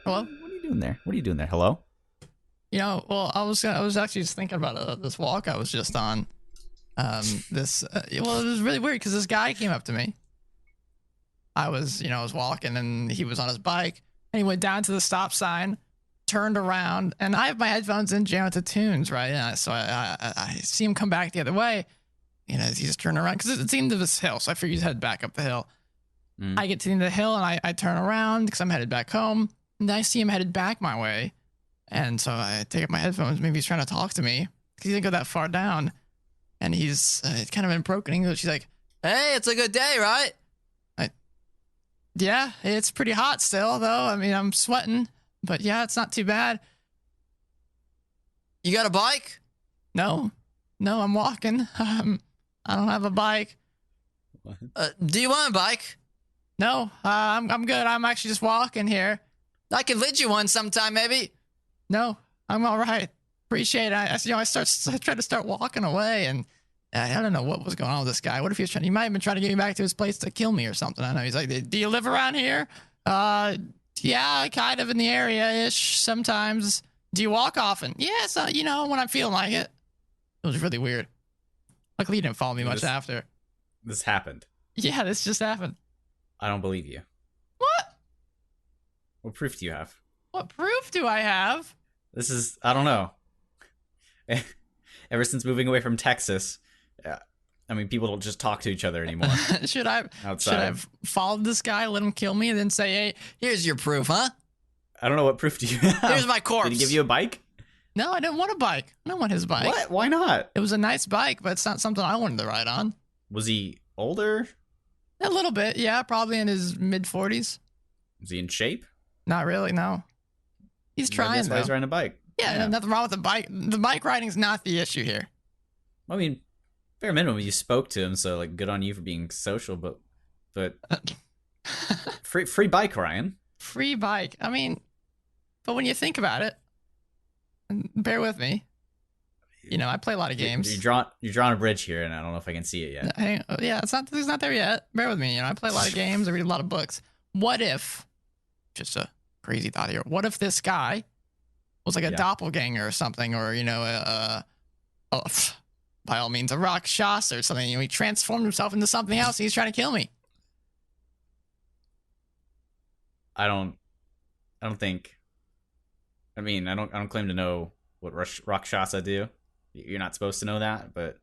Hello? What are you doing there? What are you doing there? Hello? Well, I was actually just thinking about this walk I was just on. It was really weird because this guy came up to me. I was walking and he was on his bike and he went down to the stop sign, turned around, and I have my headphones in jamming to tunes, right? So I see him come back the other way. He just turned around because it's the end of this hill, so I figured he'd head back up the hill. I get to the end of the hill and I turn around because I'm headed back home. And I see him headed back my way. And so I take up my headphones. Maybe he's trying to talk to me because he didn't go that far down. And he's kind of in broken English. He's like, "Hey, it's a good day, right?" Yeah, it's pretty hot still, though. I mean, I'm sweating. But yeah, it's not too bad. You got a bike? No, I'm walking. I don't have a bike. Do you want a bike? No, I'm good. I'm actually just walking here. I can lend you one sometime, maybe. No, I'm all right. Appreciate it. I tried to start walking away, and I don't know what was going on with this guy. What if he might have been trying to get me back to his place to kill me or something. I don't know. He's like, "Do you live around here?" Yeah, kind of in the area-ish sometimes. Do you walk often? Yeah, so, when I'm feeling like it. It was really weird. Luckily, he didn't follow me much after. This happened. Yeah, this just happened. I don't believe you. What? What proof do you have? What proof do I have? I don't know. Ever since moving away from Texas, people don't just talk to each other anymore. Should I outside. have followed this guy, let him kill me, and then say, "Hey, here's your proof, huh? I don't know what proof do you have. Here's my corpse." Did he give you a bike? No, I didn't want a bike. I don't want his bike. What? Why not? It was a nice bike, but it's not something I wanted to ride on. Was he older? A little bit, yeah. Probably in his mid-40s. Was he in shape? Not really, no. He's trying, That's why though. he's riding a bike. Yeah, nothing wrong with the bike. The bike riding's not the issue here. I mean, bare minimum, you spoke to him, so good on you for being social. But free bike, Ryan. Free bike. I mean, but when you think about it, and bear with me. I play a lot of games. You're drawing a bridge here, and I don't know if I can see it yet. Yeah, it's not there yet. Bear with me. I play a lot of games. I read a lot of books. What if, just a crazy thought here, what if this guy was like a doppelganger or something, or by all means a Rakshasa or something? He transformed himself into something else and he's trying to kill me. I don't think. I don't claim to know what Rakshasa do. You're not supposed to know that, but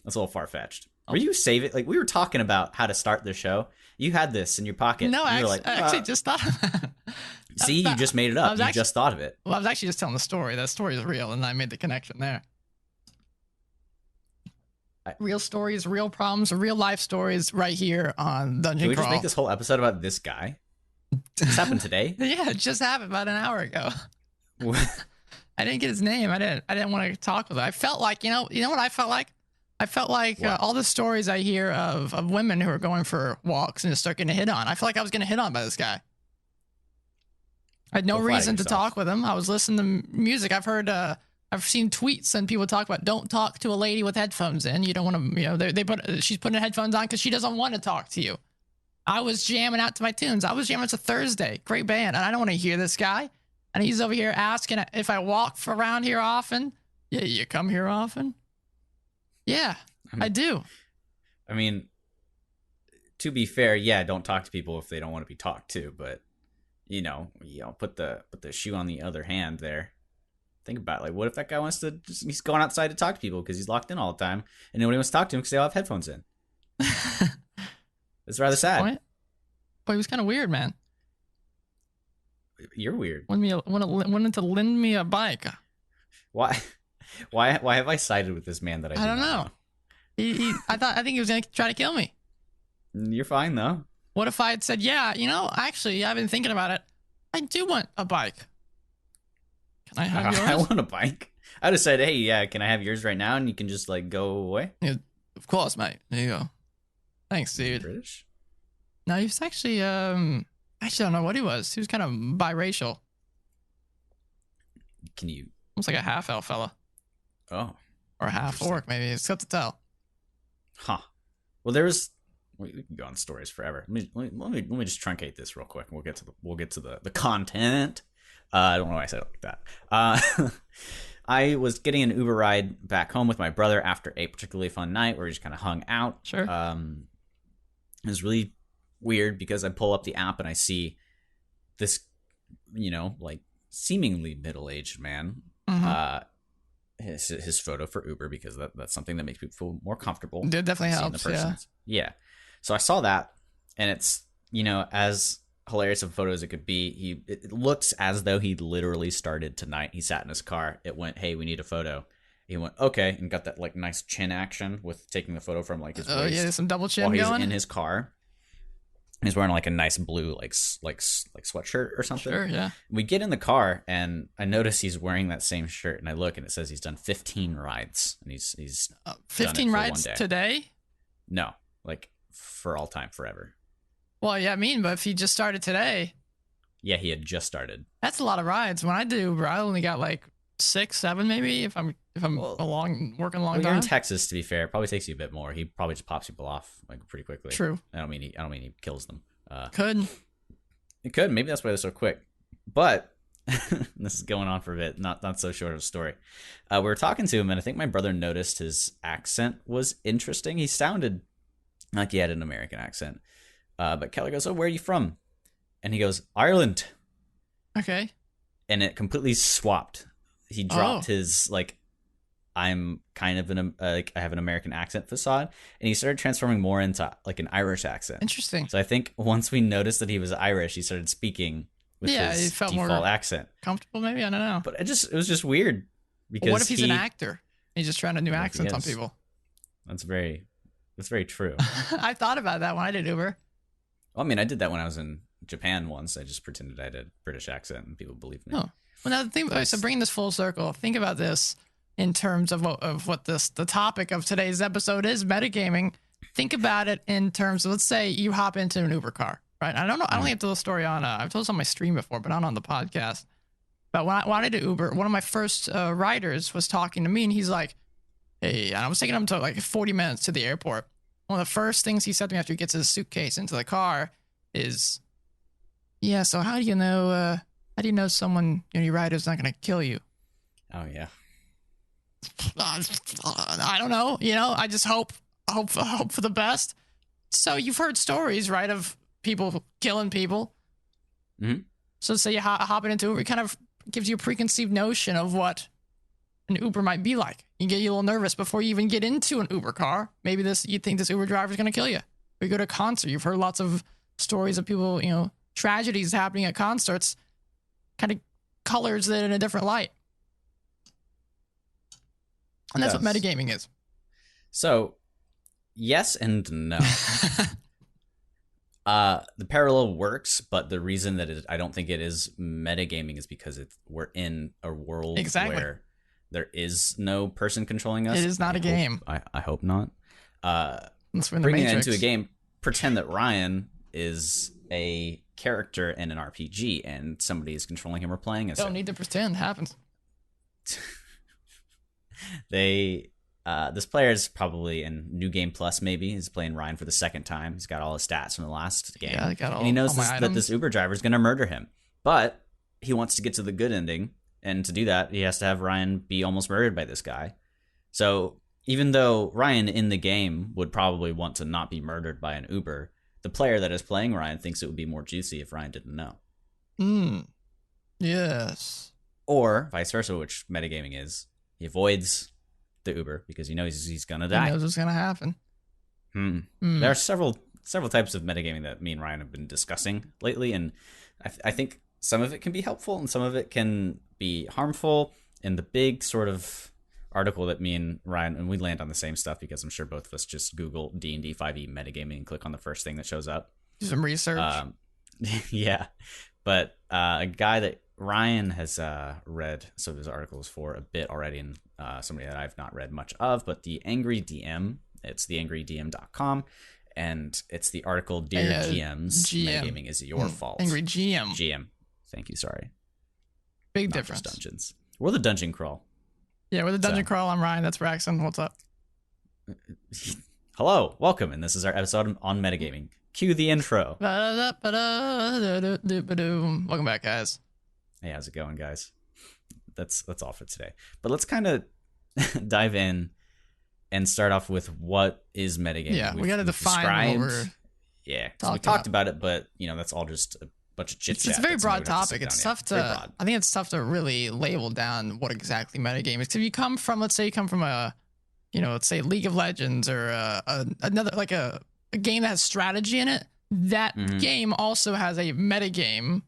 that's a little far fetched. Were you save it? We were talking about how to start the show. You had this in your pocket. No, I were actually just thought of that. See, you just made it up. You just thought of it. Well, I was actually just telling the story. That story is real, and I made the connection there. Real stories, real problems, real life stories right here on Dungeon Can we Crawl. just make this whole episode about this guy? This happened today? Yeah, it just happened about an hour ago. I didn't get his name. I didn't want to talk with him. I felt like, you know what I felt like? I felt like all the stories I hear of women who are going for walks and just start getting hit on. I felt like I was getting hit on by this guy. I had no reason to talk with him. I was listening to music. I've seen tweets and people talk about don't talk to a lady with headphones in. You don't want to, she's putting headphones on because she doesn't want to talk to you. I was jamming out to my tunes. I was jamming to Thursday. Great band. And I don't want to hear this guy. And he's over here asking if I walk around here often. Yeah, you come here often? Yeah, I do. I mean, to be fair, yeah, don't talk to people if they don't want to be talked to, but put the shoe on the other hand there. Think about what if that guy wants to he's going outside to talk to people because he's locked in all the time and nobody wants to talk to him because they all have headphones in. It's rather sad. Boy, he was kind of weird, man. You're weird. Wanted to lend me a bike. Why have I sided with this man that I don't know. I think he was gonna try to kill me. You're fine though. What if I had said, yeah, actually, I've been thinking about it. I do want a bike. Can I have yours? I want a bike. I'd have said, hey, yeah, can I have yours right now? And you can just go away. Yeah, of course, mate. There you go. Thanks, dude. British? No, he was actually, I don't know what he was. He was kind of biracial. Can you? Almost like a half elf fella. Oh. Or half orc, maybe. It's tough to tell. Huh. Well, we can go on stories forever. Let me just truncate this real quick. We'll get to the content. I don't know why I said it like that. I was getting an Uber ride back home with my brother after a particularly fun night where we just kind of hung out. Sure. It was really weird because I pull up the app and I see this, like seemingly middle-aged man. His photo for Uber, because that's something that makes people feel more comfortable. It definitely helps. Yeah. So I saw that, and it's as hilarious of a photo as it could be. It looks as though he literally started tonight. He sat in his car. It went, "Hey, we need a photo." He went, "Okay," and got that like nice chin action with taking the photo from like his waist. Oh yeah, some double chin while he's going in his car. He's wearing like a nice blue like sweatshirt or something. Sure, yeah. We get in the car and I notice he's wearing that same shirt, and I look and it says he's done 15 rides, and he's 15 rides today. No, like for all time, forever. Well, yeah, but if he just started today. Yeah, he had just started. That's a lot of rides. When I do Uber, I only got like 6, 7 maybe if I'm working a long time. You're in Texas, to be fair. It probably takes you a bit more. He probably just pops people off like pretty quickly. True. I don't mean he kills them. Could. It could. Maybe that's why they're so quick. But this is going on for a bit. Not so short of a story. We were talking to him, and I think my brother noticed his accent was interesting. He sounded like he had an American accent. But Kelly goes, "Oh, where are you from?" And he goes, "Ireland." Okay. And it completely swapped. He dropped his like, I'm kind of I have an American accent facade, and he started transforming more into like an Irish accent. Interesting. So I think once we noticed that he was Irish, he started speaking with his felt default more accent. Comfortable, maybe, I don't know. But it was just weird because what if he's an actor? He's just trying a new accent on people. That's very true. I thought about that when I did Uber. Well, I mean, I did that when I was in Japan once. I just pretended I had a British accent, and people believed me. Oh, well, now the thing. So bringing this full circle, think about this in terms of what the topic of today's episode is: metagaming. Think about it in terms of, let's say you hop into an Uber car, right? I don't know. I don't think I've told the story on. I've told this on my stream before, but not on the podcast. But when I did Uber, one of my first riders was talking to me, and he's like, "Hey," and I was taking him to like 40 minutes to the airport. One of the first things he said to me after he gets his suitcase into the car is, "Yeah, so how do you know someone, your rider's not going to kill you?" Oh yeah. I don't know. I just hope for the best. So you've heard stories, right, of people killing people. Mm-hmm. So say you hop into Uber, it kind of gives you a preconceived notion of what an Uber might be like. You get a little nervous before you even get into an Uber car. Maybe you think this Uber driver is going to kill you. Or you go to a concert. You've heard lots of stories of people, tragedies happening at concerts. Kind of colors it in a different light. And that's what metagaming is. So, yes and no. The parallel works, but the reason that I don't think it is metagaming is because we're in a world where there is no person controlling us. It is not a game. I hope not. Bringing it into a game, pretend that Ryan is a character in an RPG and somebody is controlling him or playing as him. Don't need to pretend. It happens. This player is probably in New Game Plus, maybe. He's playing Ryan for the second time. He's got all his stats from the last game. Yeah, and he knows that this Uber driver is going to murder him. But he wants to get to the good ending. And to do that, he has to have Ryan be almost murdered by this guy. So even though Ryan in the game would probably want to not be murdered by an Uber, the player that is playing Ryan thinks it would be more juicy if Ryan didn't know. Yes. Or vice versa, which metagaming is. He avoids the Uber because he knows he's gonna die. He knows what's gonna happen. There are several types of metagaming that me and Ryan have been discussing lately, and I think some of it can be helpful and some of it can be harmful. And the big sort of article that me and Ryan, and we land on the same stuff because I'm sure both of us just Google D&D 5e metagaming and click on the first thing that shows up. Do some research. Yeah, but a guy that Ryan has read some of his articles for a bit already, and somebody that I've not read much of, but the Angry DM, it's theangrydm.com, and it's the article, Dear GMs, Metagaming is your fault. Angry GM. GM. Thank you, sorry. Big not difference. Just dungeons. We're the Dungeon Crawl. Yeah, we're the Dungeon Crawl. I'm Ryan. That's Braxton. What's up? Hello, welcome, and this is our episode on metagaming. Cue the intro. Welcome back, guys. Hey, how's it going, guys? That's all for today. But let's kind of dive in and start off with what is metagaming. Yeah, we got to define what we're yeah, so we talked about it, but that's all just a bunch of chit chat. It's a very broad topic. It's tough to. I think it's tough to really label down what exactly metagaming is. If you come from, let's say, a, let's say League of Legends or another like a game that has strategy in it. That game also has a metagame,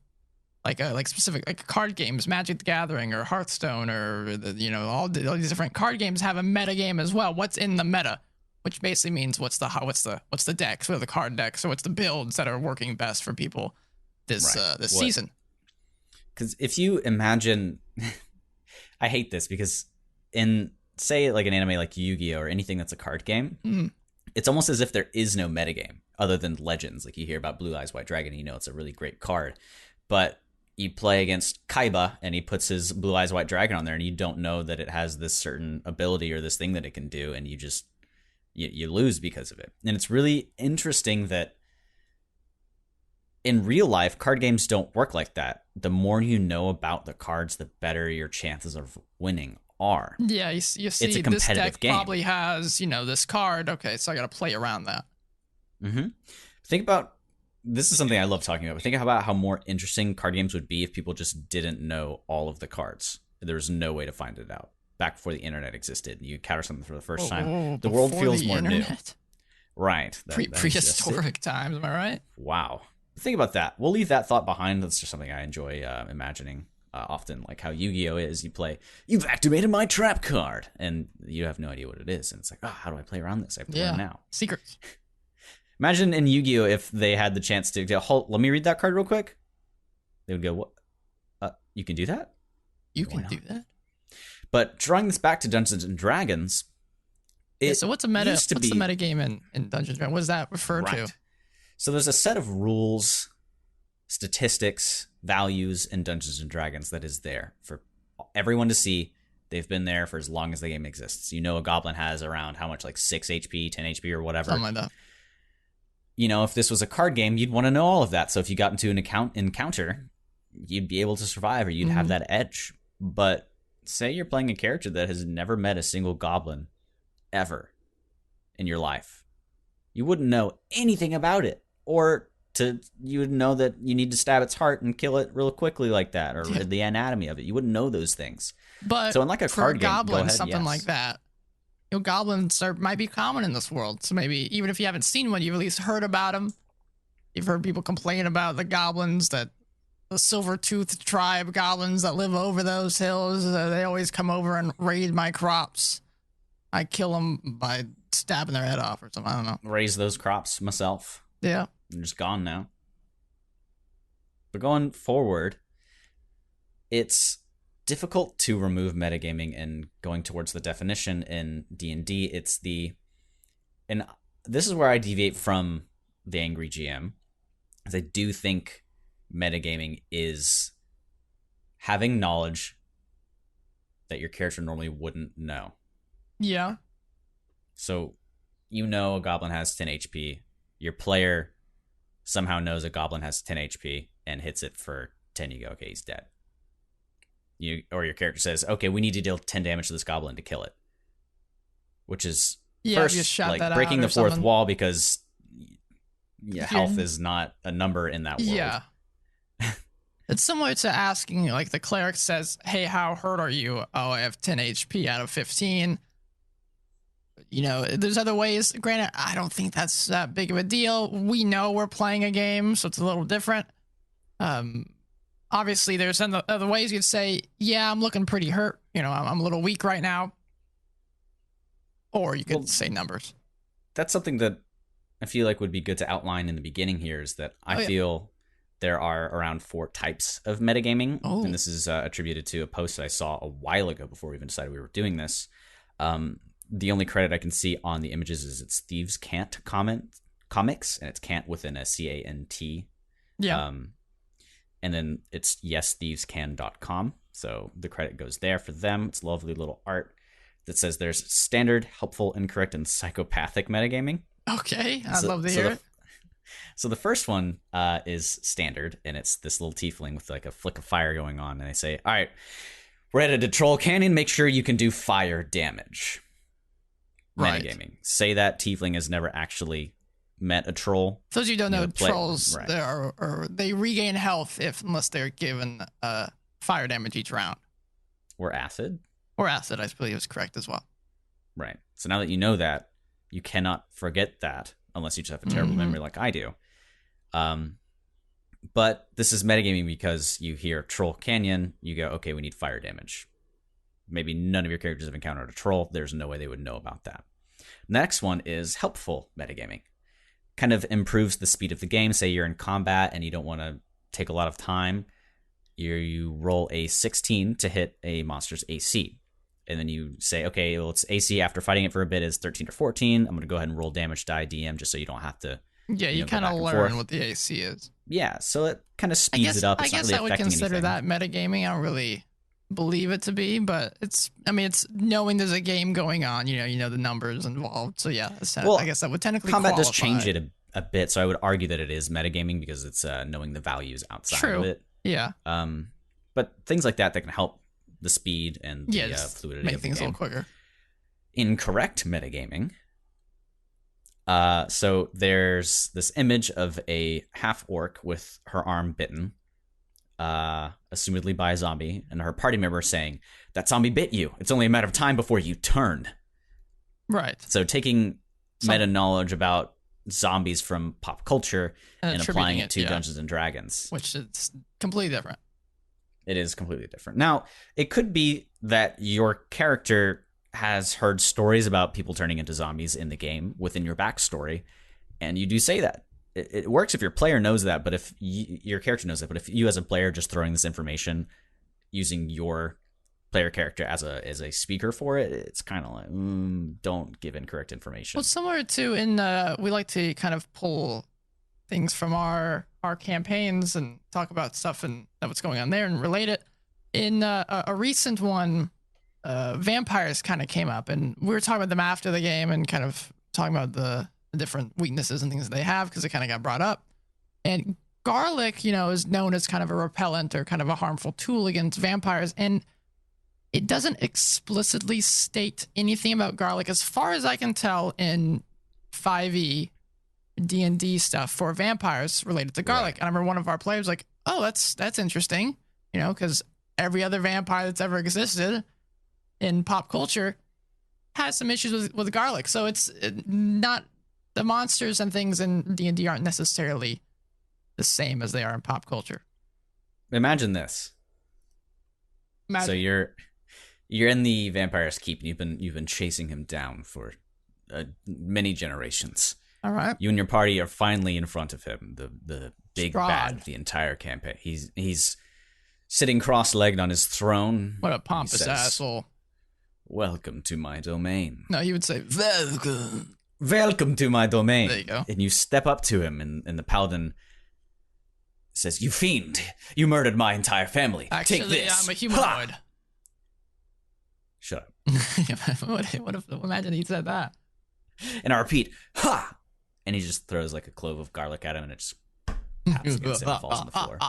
like specific like card games, Magic the Gathering or Hearthstone or all these different card games have a metagame as well. What's in the meta? Which basically means what's the decks, what are the card decks, or what's the builds that are working best for people this season. Because if you imagine, I hate this because in say like an anime like Yu-Gi-Oh or anything that's a card game, it's almost as if there is no metagame other than Legends. Like you hear about Blue Eyes White Dragon, it's a really great card, but you play against Kaiba and he puts his Blue Eyes White Dragon on there, and you don't know that it has this certain ability or this thing that it can do, and you just you lose because of it. And it's really interesting that in real life, card games don't work like that. The more you know about the cards, the better your chances of winning are. Yeah, you see, it's a competitive this deck game. Probably has this card. Okay, so I got to play around that. Think about, this is something I love talking about, but think about how more interesting card games would be if people just didn't know all of the cards. There was no way to find it out. Back before the internet existed, you encounter something for the first time. The world feels more new. Right. Prehistoric times, am I right? Wow. Think about that. We'll leave that thought behind. That's just something I enjoy imagining often, like how Yu-Gi-Oh is. You play, you've activated my trap card, and you have no idea what it is. And it's like, how do I play around this? I have to learn now. Secrets. Imagine in Yu-Gi-Oh if they had the chance to go, let me read that card real quick. They would go, what? You can do that? You can do that? But drawing this back to Dungeons and Dragons, so what's the meta game in Dungeons and Dragons? What does that refer to? So there's a set of rules, statistics, values in Dungeons and Dragons that is there for everyone to see. They've been there for as long as the game exists. A goblin has around how much, like 6 HP, 10 HP, or whatever. Something like that. If this was a card game, you'd want to know all of that. So if you got into an encounter, you'd be able to survive, or you'd have that edge. But say you're playing a character that has never met a single goblin ever in your life. You wouldn't know anything about it. Or you would know that you need to stab its heart and kill it real quickly like that, or the anatomy of it. You wouldn't know those things. But so in like a card game, goblin, go ahead, something like that, goblins might be common in this world. So maybe even if you haven't seen one, you've at least heard about them. You've heard people complain about the goblins, the silver-toothed tribe goblins that live over those hills. They always come over and raid my crops. I kill them by stabbing their head off or something. I don't know. Raise those crops myself. Yeah. They're just gone now. But going forward, it's difficult to remove metagaming, and going towards the definition in D&D, and this is where I deviate from the Angry GM, as I do think metagaming is having knowledge that your character normally wouldn't know. Yeah. So, a goblin has 10 HP. Your player somehow knows a goblin has 10 HP and hits it for 10. You go, okay, he's dead. Or your character says, okay, we need to deal 10 damage to this goblin to kill it. Which is first like breaking the fourth wall, because health is not a number in that world. Yeah. It's similar to asking, like the cleric says, hey, how hurt are you? Oh, I have 10 HP out of 15. There's other ways. Granted, I don't think that's that big of a deal. We know we're playing a game, so it's a little different. Obviously, there's other ways you'd say, yeah, I'm looking pretty hurt. I'm a little weak right now. Or you could say numbers. That's something that I feel like would be good to outline in the beginning here, is that I feel there are around 4 types of metagaming. Oh. And this is attributed to a post that I saw a while ago before we even decided we were doing this. The only credit I can see on the images is it's Thieves Cant Comics, and it's Cant within a C-A-N-T. Yeah. And then it's yesthievescan.com. So the credit goes there for them. It's lovely little art that says there's standard, helpful, incorrect, and psychopathic metagaming. Okay, I'd love to hear it. So the first one is standard, and it's this little tiefling with like a flick of fire going on, and they say, "All right, we're headed to Troll Canyon. Make sure you can do fire damage." Right. Metagaming. Say that tiefling has never actually met a troll. For those of you who don't know, play- trolls right. they regain health unless they're given fire damage each round. Or acid. Or acid, I believe is correct as well. Right. So now that you know that, you cannot forget that unless you just have a terrible memory like I do. But this is metagaming because you hear Troll Canyon, you go, okay, we need fire damage. Maybe none of your characters have encountered a troll. There's no way they would know about that. Next one is helpful metagaming. Kind of improves the speed of the game. Say you're in combat and you don't want to take a lot of time. You roll a 16 to hit a monster's AC. And then you say, okay, well, its AC after fighting it for a bit is 13 or 14. I'm going to go ahead and roll damage die DM just so you don't have to. Yeah, you kind of learn what the AC is. Yeah, so it kind of speeds it up. It's I guess I would consider that metagaming. I don't really believe it to be, but it's knowing there's a game going on. You know the numbers involved. So yeah, I guess that would technically combat qualify. does change it a bit. So I would argue that it is metagaming because it's knowing the values outside of it. Yeah. But things like that can help the speed and the fluidity make of things the game. a little quicker. Incorrect metagaming. So there's this image of a half orc with her arm bitten, assumedly by a zombie, and her party member saying, "That zombie bit you. It's only a matter of time before you turn." Right. So taking meta knowledge about zombies from pop culture and applying it to Dungeons and Dragons, which is completely different. It is completely different. Now, it could be that your character has heard stories about people turning into zombies in the game within your backstory, and you do say that. It works if your player knows that, but if your character knows that. But if you as a player just throwing this information using your player character as a speaker for it, it's kind of like, don't give incorrect information. Well, similar to we like to kind of pull things from our campaigns and talk about stuff and what's going on there and relate it. In a recent one, vampires kind of came up, and we were talking about them after the game and kind of talking about the different weaknesses and things that they have because it kind of got brought up. And garlic, is known as kind of a repellent or kind of a harmful tool against vampires, and it doesn't explicitly state anything about garlic as far as I can tell in 5e D&D stuff for vampires related to garlic. Right. And I remember one of our players like, oh, that's interesting, because every other vampire that's ever existed in pop culture has some issues with garlic. So it's not, the monsters and things in D&D aren't necessarily the same as they are in pop culture. Imagine this. So you're in the vampire's keep, and you've been chasing him down for many generations. All right. You and your party are finally in front of him, the big bad of the entire campaign. He's sitting cross-legged on his throne. What a pompous asshole. Welcome to my domain. No, he would say, Welcome to my domain. There you go. And you step up to him, and the paladin says, "You fiend, you murdered my entire family. Actually, take this." I'm a humanoid. Ha! Shut up. What if, imagine he said that. And I repeat, ha! And he just throws like a clove of garlic at him, and it just taps against him and falls on the floor.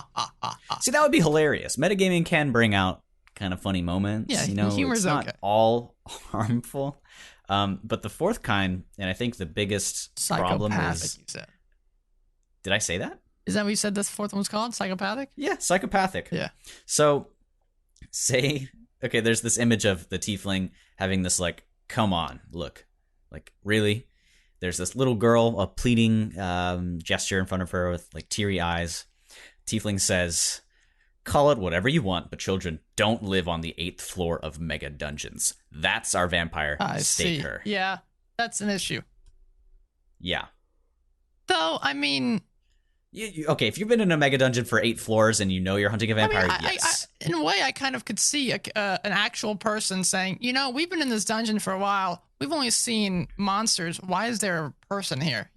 See, that would be hilarious. Metagaming can bring out kind of funny moments. Yeah, humor's it's not all harmful. But the fourth kind, and I think the biggest problem is... you said. Did I say that? Is that what you said this fourth one was called? Psychopathic? Yeah, psychopathic. Yeah. So, okay, there's this image of the tiefling having this like, come on, look. Like, really? There's this little girl, a pleading gesture in front of her with like teary eyes. Tiefling says, "Call it whatever you want, but children don't live on the 8th floor of mega dungeons. That's our vampire. Stake her." Yeah, that's an issue. Yeah. Though, I mean... Okay, if you've been in a mega dungeon for 8 floors and you know you're hunting a vampire, yes. In a way, I kind of could see an actual person saying, we've been in this dungeon for a while. We've only seen monsters. Why is there a person here?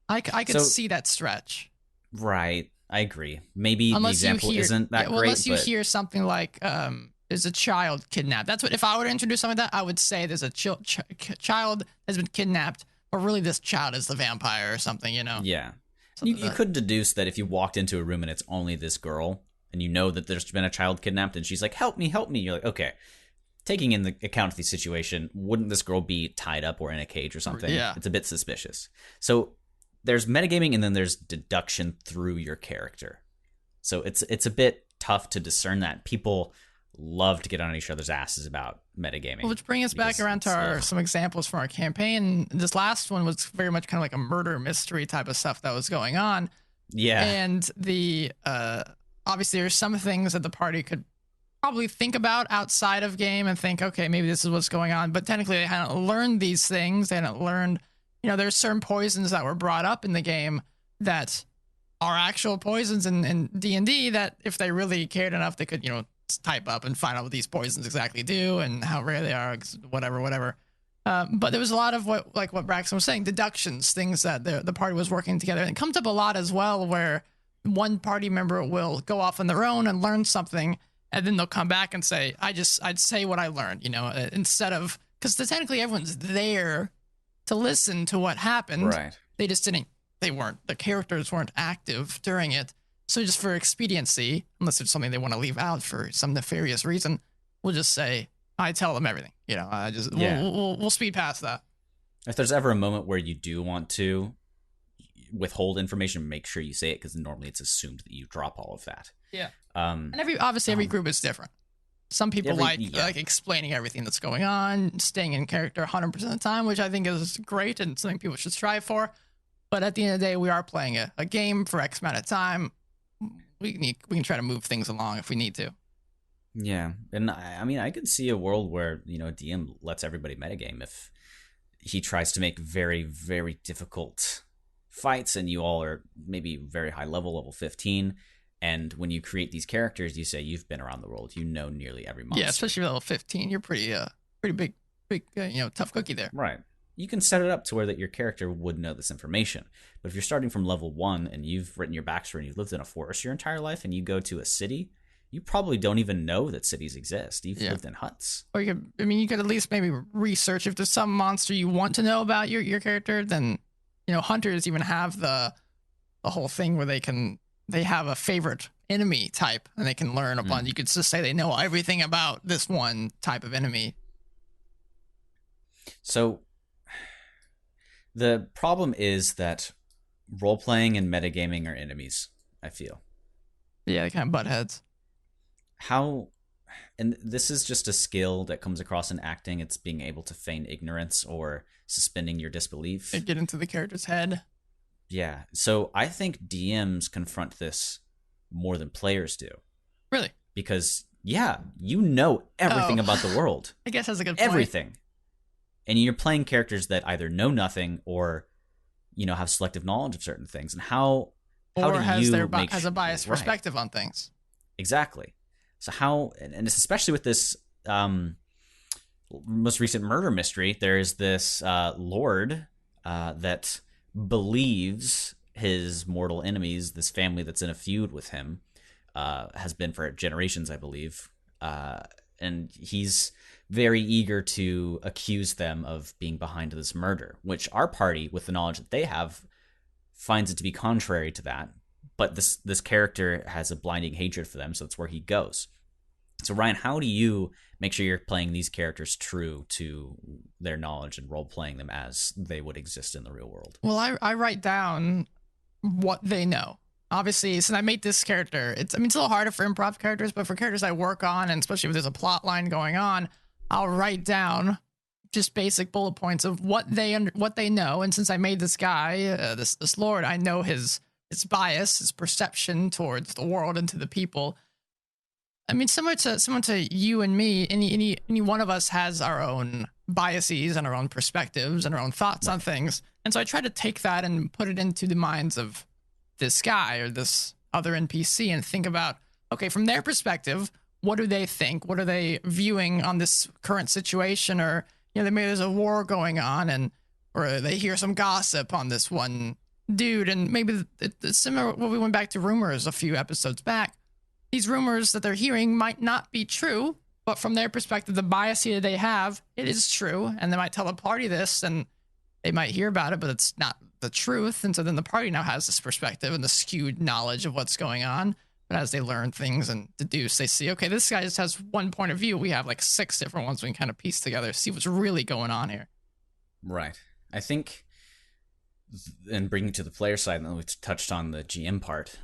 I could see that stretch. Right. I agree. Maybe the example isn't that great. Unless you hear something like, there's a child kidnapped. That's what, if I were to introduce something like that, I would say there's a child has been kidnapped, or really this child is the vampire or something, Yeah. You could deduce that if you walked into a room and it's only this girl, and you know that there's been a child kidnapped, and she's like, help me, you're like, okay, taking in the account of the situation, wouldn't this girl be tied up or in a cage or something? Yeah. It's a bit suspicious. So there's metagaming, and then there's deduction through your character. So it's a bit tough to discern that. People love to get on each other's asses about metagaming. Well, which brings us back around to some examples from our campaign. This last one was very much kind of like a murder mystery type of stuff that was going on. Yeah. And the obviously there's some things that the party could probably think about outside of game and think, okay, maybe this is what's going on. But technically they hadn't learned these things. They hadn't learned, there's certain poisons that were brought up in the game that are actual poisons in D&D that if they really cared enough, they could, type up and find out what these poisons exactly do and how rare they are, whatever. But there was a lot of what Braxton was saying, deductions, things that the party was working together. And it comes up a lot as well where one party member will go off on their own and learn something, and then they'll come back and say, I'd say what I learned, instead of, because technically everyone's there to listen to what happened. Right. They just didn't, the characters weren't active during it. So just for expediency, unless it's something they want to leave out for some nefarious reason, we'll just say, I tell them everything. We'll speed past that. If there's ever a moment where you do want to withhold information, make sure you say it, because normally it's assumed that you drop all of that. Yeah. And every group is different. Some people like explaining everything that's going on, staying in character 100% of the time, which I think is great and something people should strive for. But at the end of the day, we are playing a game for X amount of time. We can try to move things along if we need to. Yeah, and I could see a world where DM lets everybody metagame if he tries to make very, very difficult fights, and you all are maybe very high level 15. And when you create these characters, you say you've been around the world, nearly every monster. Yeah, especially level 15, you're pretty big, tough cookie there. Right. You can set it up to where that your character would know this information. But if you're starting from level 1 and you've written your backstory and you've lived in a forest your entire life and you go to a city, you probably don't even know that cities exist. You've lived in huts. Or you could at least maybe research if there's some monster you want to know about your character. Then, hunters even have the whole thing where they have a favorite enemy type and they can learn a bunch. You could just say they know everything about this one type of enemy. So the problem is that role-playing and metagaming are enemies, I feel. Yeah, they kind of butt heads. And this is just a skill that comes across in acting. It's being able to feign ignorance or suspending your disbelief. And get into the character's head. Yeah, so I think DMs confront this more than players do. Really? Because, everything about the world. I guess that's a good point. Everything. And you're playing characters that either know nothing or, have selective knowledge of certain things. And how do you has a biased perspective on things. Exactly. So how, and especially with this most recent murder mystery, there is this lord that believes his mortal enemies, this family that's in a feud with him, has been for generations, I believe. And he's very eager to accuse them of being behind this murder, which our party, with the knowledge that they have, finds it to be contrary to that. But this character has a blinding hatred for them, so that's where he goes. So Ryan, how do you make sure you're playing these characters true to their knowledge and role-playing them as they would exist in the real world? Well, I write down what they know. Obviously, since I made this character, it's a little harder for improv characters, but for characters I work on, and especially if there's a plot line going on, I'll write down just basic bullet points of what they know. And since I made this guy, this lord, I know his bias, his perception towards the world and to the people. Similar to you and me, any one of us has our own biases and our own perspectives and our own thoughts on things. And so I try to take that and put it into the minds of this guy or this other NPC and think about, okay, from their perspective, what do they think? What are they viewing on this current situation? Or, maybe there's a war going on or they hear some gossip on this one dude. And maybe it's similar when we went back to rumors a few episodes back. These rumors that they're hearing might not be true, but from their perspective, the bias that they have, it is true. And they might tell a party this and they might hear about it, but it's not the truth, and so then the party now has this perspective and the skewed knowledge of what's going on. But as they learn things and deduce, they see, okay, this guy just has one point of view. We have like 6 different ones we can kind of piece together, see what's really going on here. Right. I think, and bringing to the player side, and we touched on the GM part,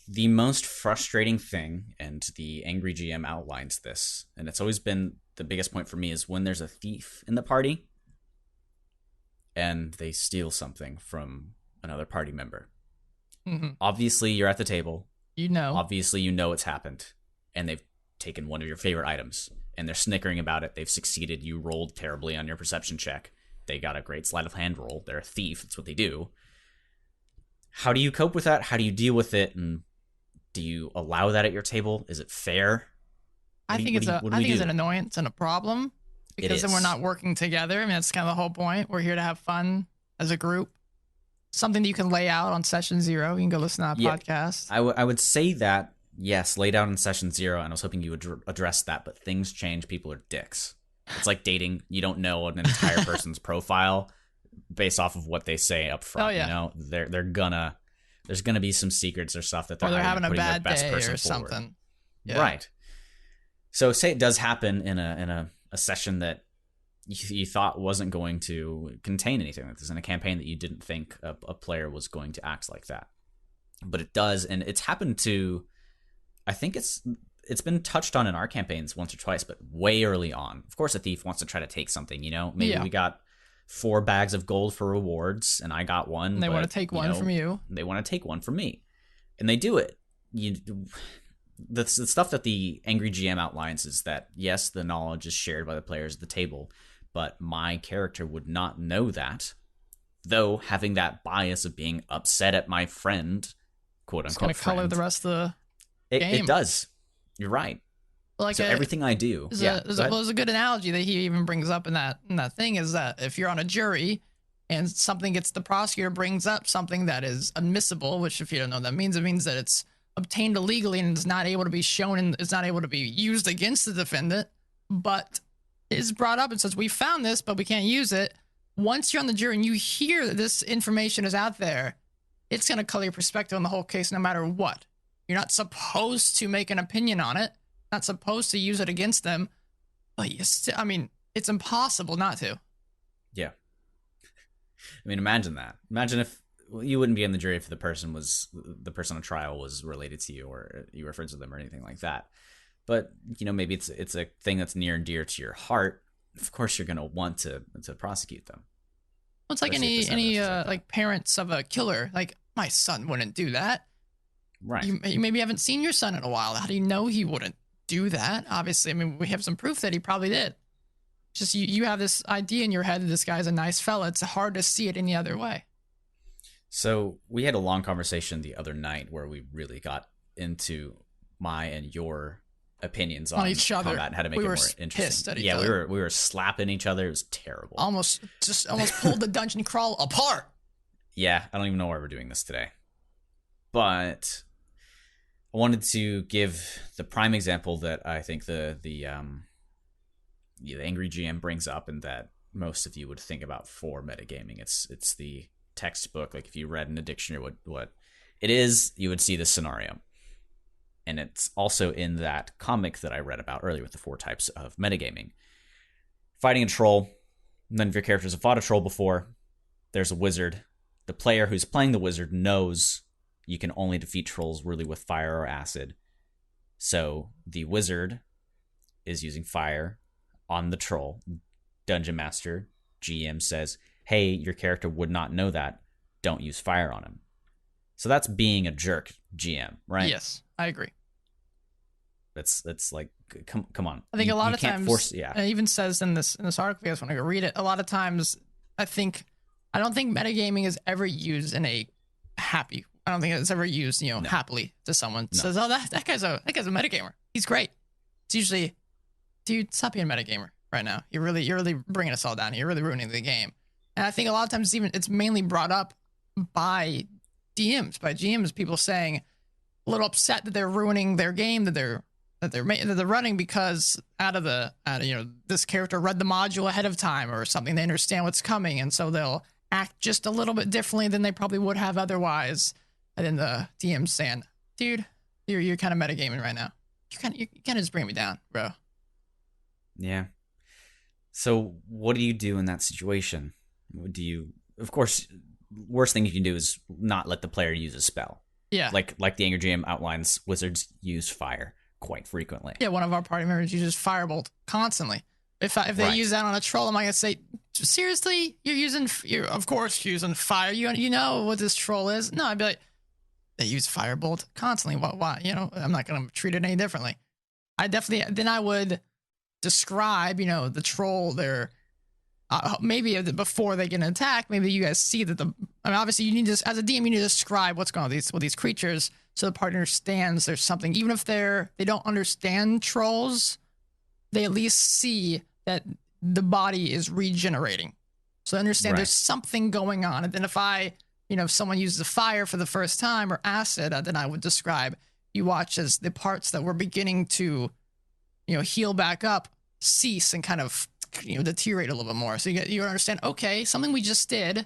the most frustrating thing, and the angry GM outlines this, and it's always been the biggest point for me, is when there's a thief in the party and they steal something from another party member. Mm-hmm. Obviously, you're at the table. Obviously, it's happened, and they've taken one of your favorite items, and they're snickering about it. They've succeeded. You rolled terribly on your perception check. They got a great sleight of hand roll. They're a thief. That's what they do. How do you cope with that? How do you deal with it? And do you allow that at your table? Is it fair? I think it's an annoyance and a problem, because then we're not working together. I mean, that's kind of the whole point. We're here to have fun as a group. Something that you can lay out on session 0. You can go listen to that podcast. I would say that, yes, laid out in session 0, and I was hoping you would address that, but things change. People are dicks. It's like dating. You don't know an entire person's profile based off of what they say up front. Oh, yeah. You know, there's gonna be some secrets or stuff that they're having a bad best day person or something. Yeah. Right. So say it does happen in a session that you thought wasn't going to contain anything like this, in a campaign that you didn't think a player was going to act like that, but it does, and it's happened to. I think it's been touched on in our campaigns once or twice, but way early on. Of course, a thief wants to try to take something. Maybe we got 4 bags of gold for rewards, and I got one. And they want to take one from you. They want to take one from me, and they do it. The stuff that the angry GM outlines is that, yes, the knowledge is shared by the players at the table, but my character would not know that, though having that bias of being upset at my friend, quote unquote, it's going to color the rest of the game. It does. You're right. Like so everything I do. There's a good analogy that he even brings up in that thing, is that if you're on a jury and the prosecutor brings up something that is admissible, which if you don't know what that means, it means that it's obtained illegally and is not able to be shown and is not able to be used against the defendant, but is brought up and says, we found this, but we can't use it. Once you're on the jury and you hear that this information is out there, it's going to color your perspective on the whole case no matter what. You're not supposed to make an opinion on it, not supposed to use it against them, but it's impossible not to. Yeah. I mean, imagine that. Imagine if you wouldn't be in the jury if the person on trial was related to you, or you were friends with them or anything like that. But, maybe it's a thing that's near and dear to your heart. Of course, you're going to want to prosecute them. Well, it's like any like parents of a killer. Like, my son wouldn't do that. Right. You maybe haven't seen your son in a while. How do you know he wouldn't do that? Obviously, we have some proof that he probably did. Just you have this idea in your head that this guy's a nice fella. It's hard to see it any other way. So we had a long conversation the other night where we really got into my and your opinions on each other combat and how to make it more interesting. Pissed at each other. we were slapping each other. It was terrible. Almost pulled the dungeon crawl apart. Yeah, I don't even know why we're doing this today. But I wanted to give the prime example that I think the angry GM brings up, and that most of you would think about for metagaming. It's the textbook. Like, if you read in a dictionary what it is, you would see this scenario. And it's also in that comic that I read about earlier with the 4 types of metagaming. Fighting a troll. None of your characters have fought a troll before. There's a wizard. The player who's playing the wizard knows you can only defeat trolls really with fire or acid. So the wizard is using fire on the troll. Dungeon Master, GM, says, hey, your character would not know that. Don't use fire on him. So that's being a jerk, GM, right? Yes, I agree. That's like, come on. I think a lot of times, it even says in this article, you guys want to go read it, a lot of times I don't think metagaming is ever used in a happy. I don't think it's ever used, happily to someone. No. Says, oh, that guy's a metagamer. He's great. It's usually, dude, stop being a metagamer right now. You're really bringing us all down. You're really ruining the game. And I think a lot of times it's mainly brought up by DMs, by GMs, people saying a little upset that they're ruining their game that they're running because this character read the module ahead of time or something. They understand what's coming, and so they'll act just a little bit differently than they probably would have otherwise. And then the DM saying, dude, you're kind of metagaming right now. You kind of just bring me down, bro. Yeah. So what do you do in that situation? Of course, worst thing you can do is not let the player use a spell. Yeah. Like the Angry GM outlines, wizards use fire quite frequently. Yeah, one of our party members uses Firebolt constantly. If they use that on a troll, am I gonna say, seriously, you're of course using fire. You know what this troll is? No, I'd be like, they use Firebolt constantly. Why? I'm not gonna treat it any differently. I would describe, the troll there. Maybe before they get an attack, maybe you guys see that obviously you need to, as a DM, you need to describe what's going on with these creatures so the party understands there's something. Even if they don't understand trolls, they at least see that the body is regenerating. So they understand there's something going on. And then if someone uses fire for the first time or acid, then I would describe, you watch as the parts that were beginning to, heal back up cease and kind of, deteriorate a little bit more. So you understand, okay, something we just did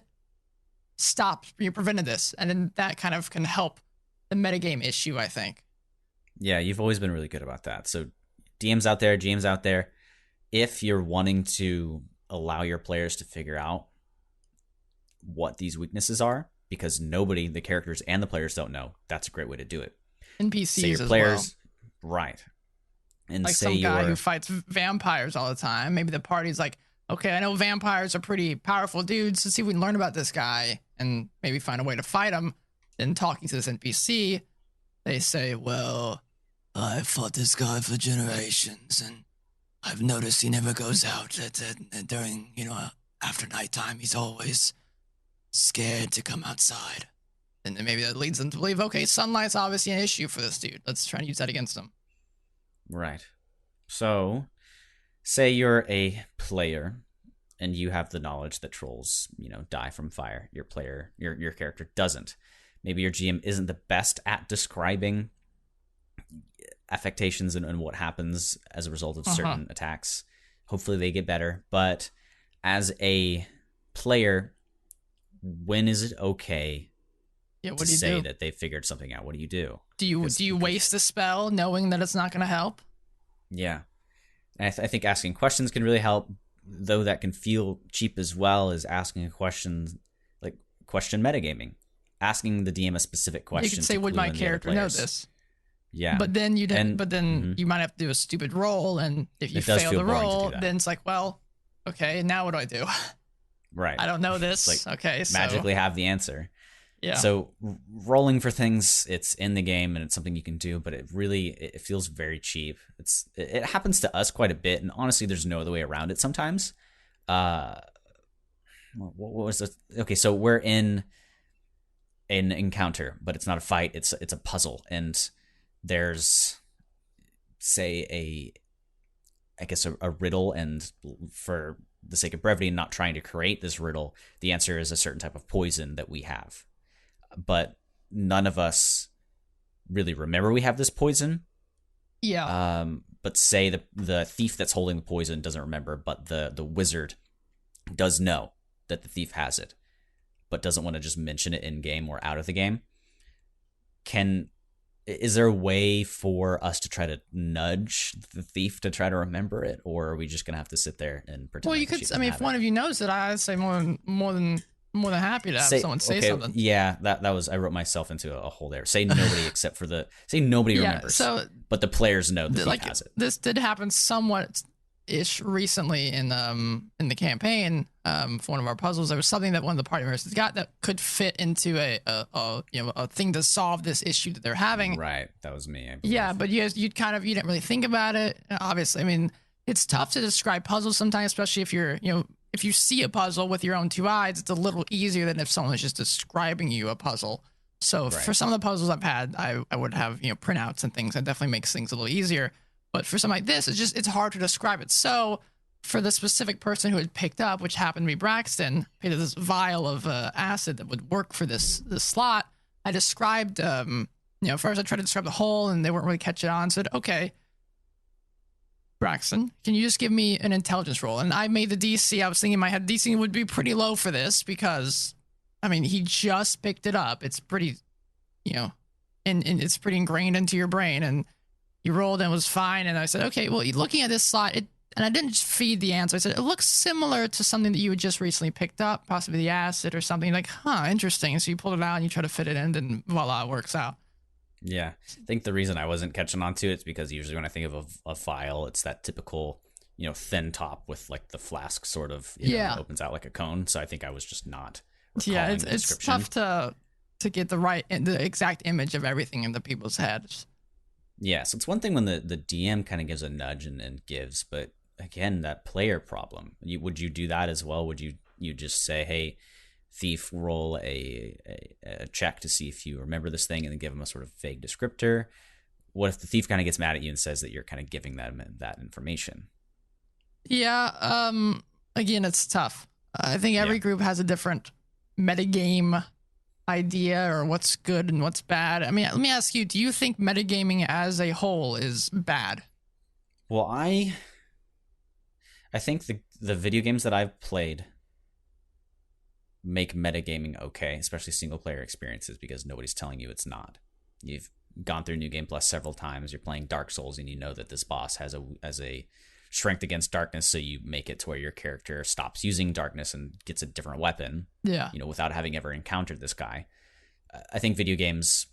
stopped, prevented this. And then that kind of can help the metagame issue, I think. Yeah, you've always been really good about that. So DMs out there, GMs out there, if you're wanting to allow your players to figure out what these weaknesses are, because nobody, the characters and the players, don't know, that's a great way to do it. NPCs say your as players, well. Right. And like say some guy who fights vampires all the time. Maybe the party's like, okay, I know vampires are pretty powerful dudes. Let's see if we can learn about this guy and maybe find a way to fight him. Then talking to this NPC, they say, well, I've fought this guy for generations, and I've noticed he never goes out during, after nighttime. He's always scared to come outside. And then maybe that leads them to believe, okay, sunlight's obviously an issue for this dude. Let's try and use that against him. Right. So, say you're a player and you have the knowledge that trolls, die from fire. Your character doesn't. Maybe your GM isn't the best at describing affectations and what happens as a result of certain attacks. Hopefully they get better. But as a player, when is it okay to say that they figured something out? What do you do? Do you waste a spell knowing that it's not going to help? Yeah. And I think asking questions can really help, though that can feel cheap as well as asking a question, like question metagaming. Asking the DM a specific question. You can say, would my character know this? Yeah. But then you you might have to do a stupid roll, and if you fail the roll, then it's like, well, okay, now what do I do? Right. I don't know this. Like, okay, so magically have the answer. Yeah. So rolling for things, it's in the game and it's something you can do, but it feels very cheap. It happens to us quite a bit, and honestly, there's no other way around it sometimes. What was this? Okay, so we're in an encounter, but it's not a fight. It's a puzzle, and there's, say, a riddle, and for the sake of brevity and not trying to create this riddle, the answer is a certain type of poison that we have. But none of us really remember we have this poison. Yeah. But say the thief that's holding the poison doesn't remember, but the wizard does know that the thief has it, but doesn't want to just mention it in game or out of the game. Is there a way for us to try to nudge the thief to try to remember it, or are we just gonna have to sit there and pretend? Well, you could. I mean, if one of you knows it, I'd say more than happy to have someone say something. Yeah, that was, I wrote myself into a hole there. Say nobody except for nobody remembers. But the players know the thief has it. This did happen somewhat ish recently in the campaign for one of our puzzles. There was something that one of the party members got that could fit into a thing to solve this issue that they're having. Right, that was me. Yeah, but you didn't really think about it. Obviously, I mean, it's tough to describe puzzles sometimes, especially if you're if you see a puzzle with your own two eyes. It's a little easier than if someone is just describing you a puzzle. So for some of the puzzles I've had, I would have printouts and things. That definitely makes things a little easier. But for something like this, it's hard to describe it. So for the specific person who had picked up, which happened to be Braxton, picked up this vial of acid that would work for this slot. I described, first I tried to describe the hole, and they weren't really catching on. I said, okay, Braxton, can you just give me an intelligence roll? And I made the DC. I was thinking in my head, DC would be pretty low for this because, I mean, he just picked it up. It's pretty, you know, and it's pretty ingrained into your brain. And you rolled and it was fine. And I said, okay, well, looking at this slide, and I didn't just feed the answer. I said, it looks similar to something that you had just recently picked up, possibly the acid or something. Like, huh, interesting. So you pulled it out and you try to fit it in, and voila, it works out. Yeah, I think the reason I wasn't catching on to it is because usually when I think of a vial, it's that typical, thin top with like the flask sort of, opens out like a cone. So I think I was just not recalling the it's tough to get the exact image of everything in the people's heads. Yeah, so it's one thing when the DM kind of gives a nudge and gives, but again, that player problem. Would you do that as well? Would you just say, hey, thief, roll a check to see if you remember this thing, and then give them a sort of vague descriptor? What if the thief kind of gets mad at you and says that you're kind of giving them that information? Yeah, again, it's tough. I think every group has a different metagame idea or what's good and what's bad. I mean, let me ask you, do you think metagaming as a whole is bad? Well, I think the video games that I've played make metagaming okay, especially single player experiences, because nobody's telling you it's not. You've gone through New Game Plus several times. You're playing Dark Souls and you know that this boss has a strength against darkness, so you make it to where your character stops using darkness and gets a different weapon. Yeah. Without having ever encountered this guy. I think video games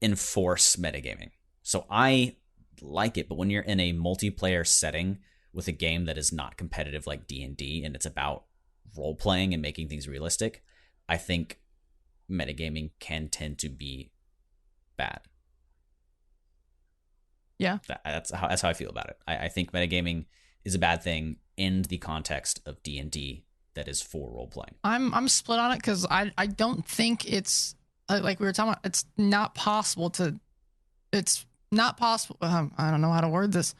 enforce metagaming. So I like it, but when you're in a multiplayer setting with a game that is not competitive like D&D and it's about role playing and making things realistic, I think metagaming can tend to be bad. Yeah, that's how I feel about it. I think metagaming is a bad thing in the context of D&D that is for role playing. I'm split on it because I don't think it's like we were talking about. It's not possible. I don't know how to word this.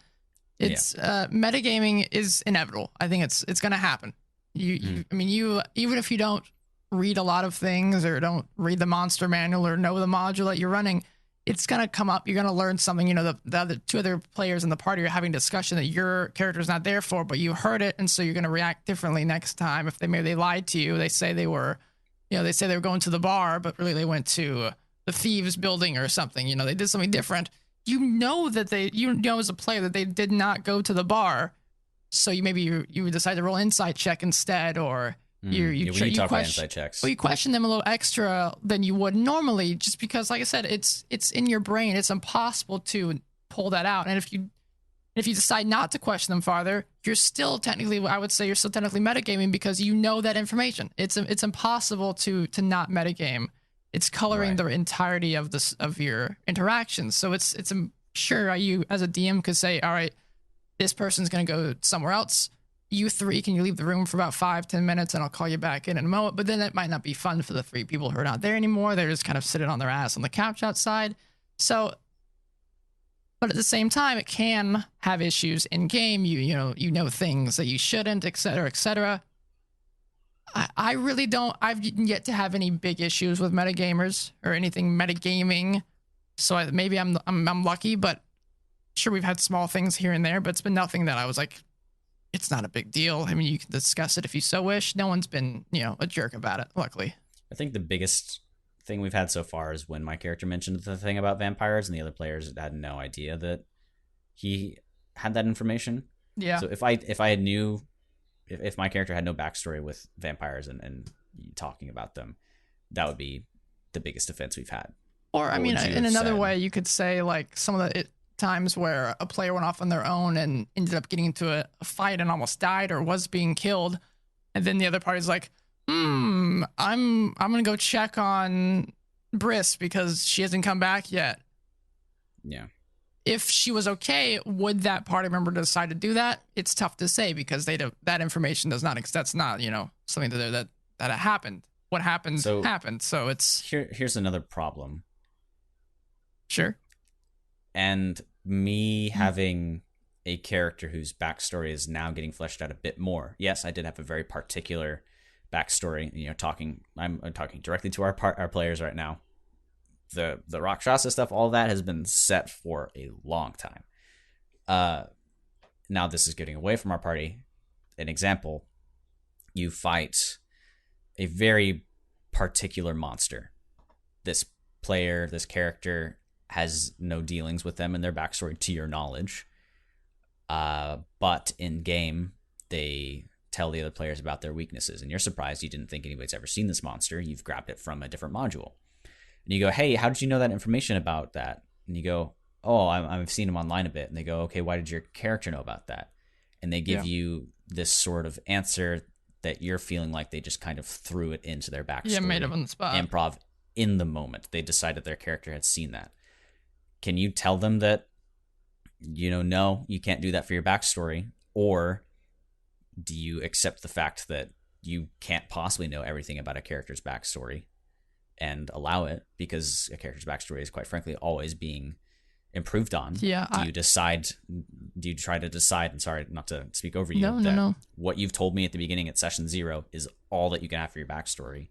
It's metagaming is inevitable. I think it's going to happen. I mean, even if you don't read a lot of things or don't read the monster manual or know the module that you're running, it's going to come up. You're going to learn something. The other two other players in the party are having a discussion that your character's not there for, but you heard it, and so you're going to react differently next time. If they lied to you, they say they were going to the bar, but really they went to the thieves building or something. They did something different. As a player that they did not go to the bar. So you would decide to roll insight check instead, or you talk about insight checks. Well, you question them a little extra than you would normally, just because, like I said, it's in your brain. It's impossible to pull that out. And if you decide not to question them farther, you're still technically metagaming because you know that information. It's impossible to not metagame. It's coloring the entirety of your interactions. So I'm sure you as a DM could say, all right, this person's going to go somewhere else. You three, can you leave the room for about 5-10 minutes and I'll call you back in a moment? But then that might not be fun for the three people who are not there anymore. They're just kind of sitting on their ass on the couch outside. So, but at the same time, it can have issues in game. You know things that you shouldn't, et cetera, et cetera. I really don't. I've yet to have any big issues with metagamers or anything metagaming. So maybe I'm lucky, but sure, we've had small things here and there, but it's been nothing that I was like, it's not a big deal. I mean, you can discuss it if you so wish. No one's been, a jerk about it, luckily. I think the biggest thing we've had so far is when my character mentioned the thing about vampires and the other players had no idea that he had that information. Yeah. So if my character had no backstory with vampires and talking about them, that would be the biggest offense we've had. Or, I mean, in another way, you could say like some of the times where a player went off on their own and ended up getting into a fight and almost died or was being killed, and then the other party's like, I'm gonna go check on Briss because she hasn't come back yet. Yeah. If she was okay, would that party member decide to do that? It's tough to say because that information does not. That's not something that happened. What happened happened. So it's here's another problem. Sure. And me having a character whose backstory is now getting fleshed out a bit more. Yes, I did have a very particular backstory. I'm talking directly to our players right now. The Rakshasa stuff, all that has been set for a long time. Now this is getting away from our party. An example, you fight a very particular monster. This player, this character has no dealings with them in their backstory to your knowledge. But in game, they tell the other players about their weaknesses, and you're surprised you didn't think anybody's ever seen this monster. You've grabbed it from a different module. And you go, hey, how did you know that information about that? And you go, oh, I've seen him online a bit. And they go, okay, why did your character know about that? And they give you this sort of answer that you're feeling like they just kind of threw it into their backstory. Yeah, made up on the spot. Improv in the moment. They decided their character had seen that. Can you tell them that, no, you can't do that for your backstory? Or do you accept the fact that you can't possibly know everything about a character's backstory and allow it, because a character's backstory is, quite frankly, always being improved on? Yeah. Do you try to decide, and sorry not to speak over you, no. what you've told me at the beginning at session 0 is all that you can have for your backstory?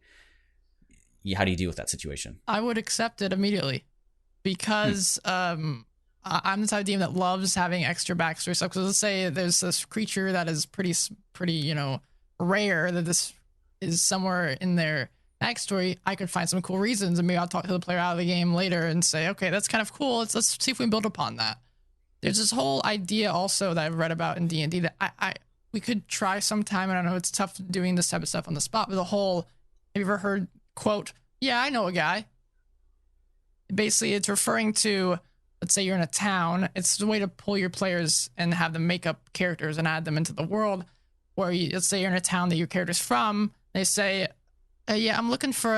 How do you deal with that situation? I would accept it immediately, because I'm the type of DM that loves having extra backstory stuff. Because let's say there's this creature that is pretty, rare, that this is somewhere in their backstory. I could find some cool reasons, and maybe I'll talk to the player out of the game later and say, okay, that's kind of cool. Let's see if we can build upon that. There's this whole idea also that I've read about in D&D that we could try sometime. And I know it's tough doing this type of stuff on the spot, but have you ever heard, quote, yeah, I know a guy? Basically, it's referring to, let's say you're in a town. It's a way to pull your players and have them make up characters and add them into the world. Where let's say you're in a town that your character's from. They say, yeah, I'm looking for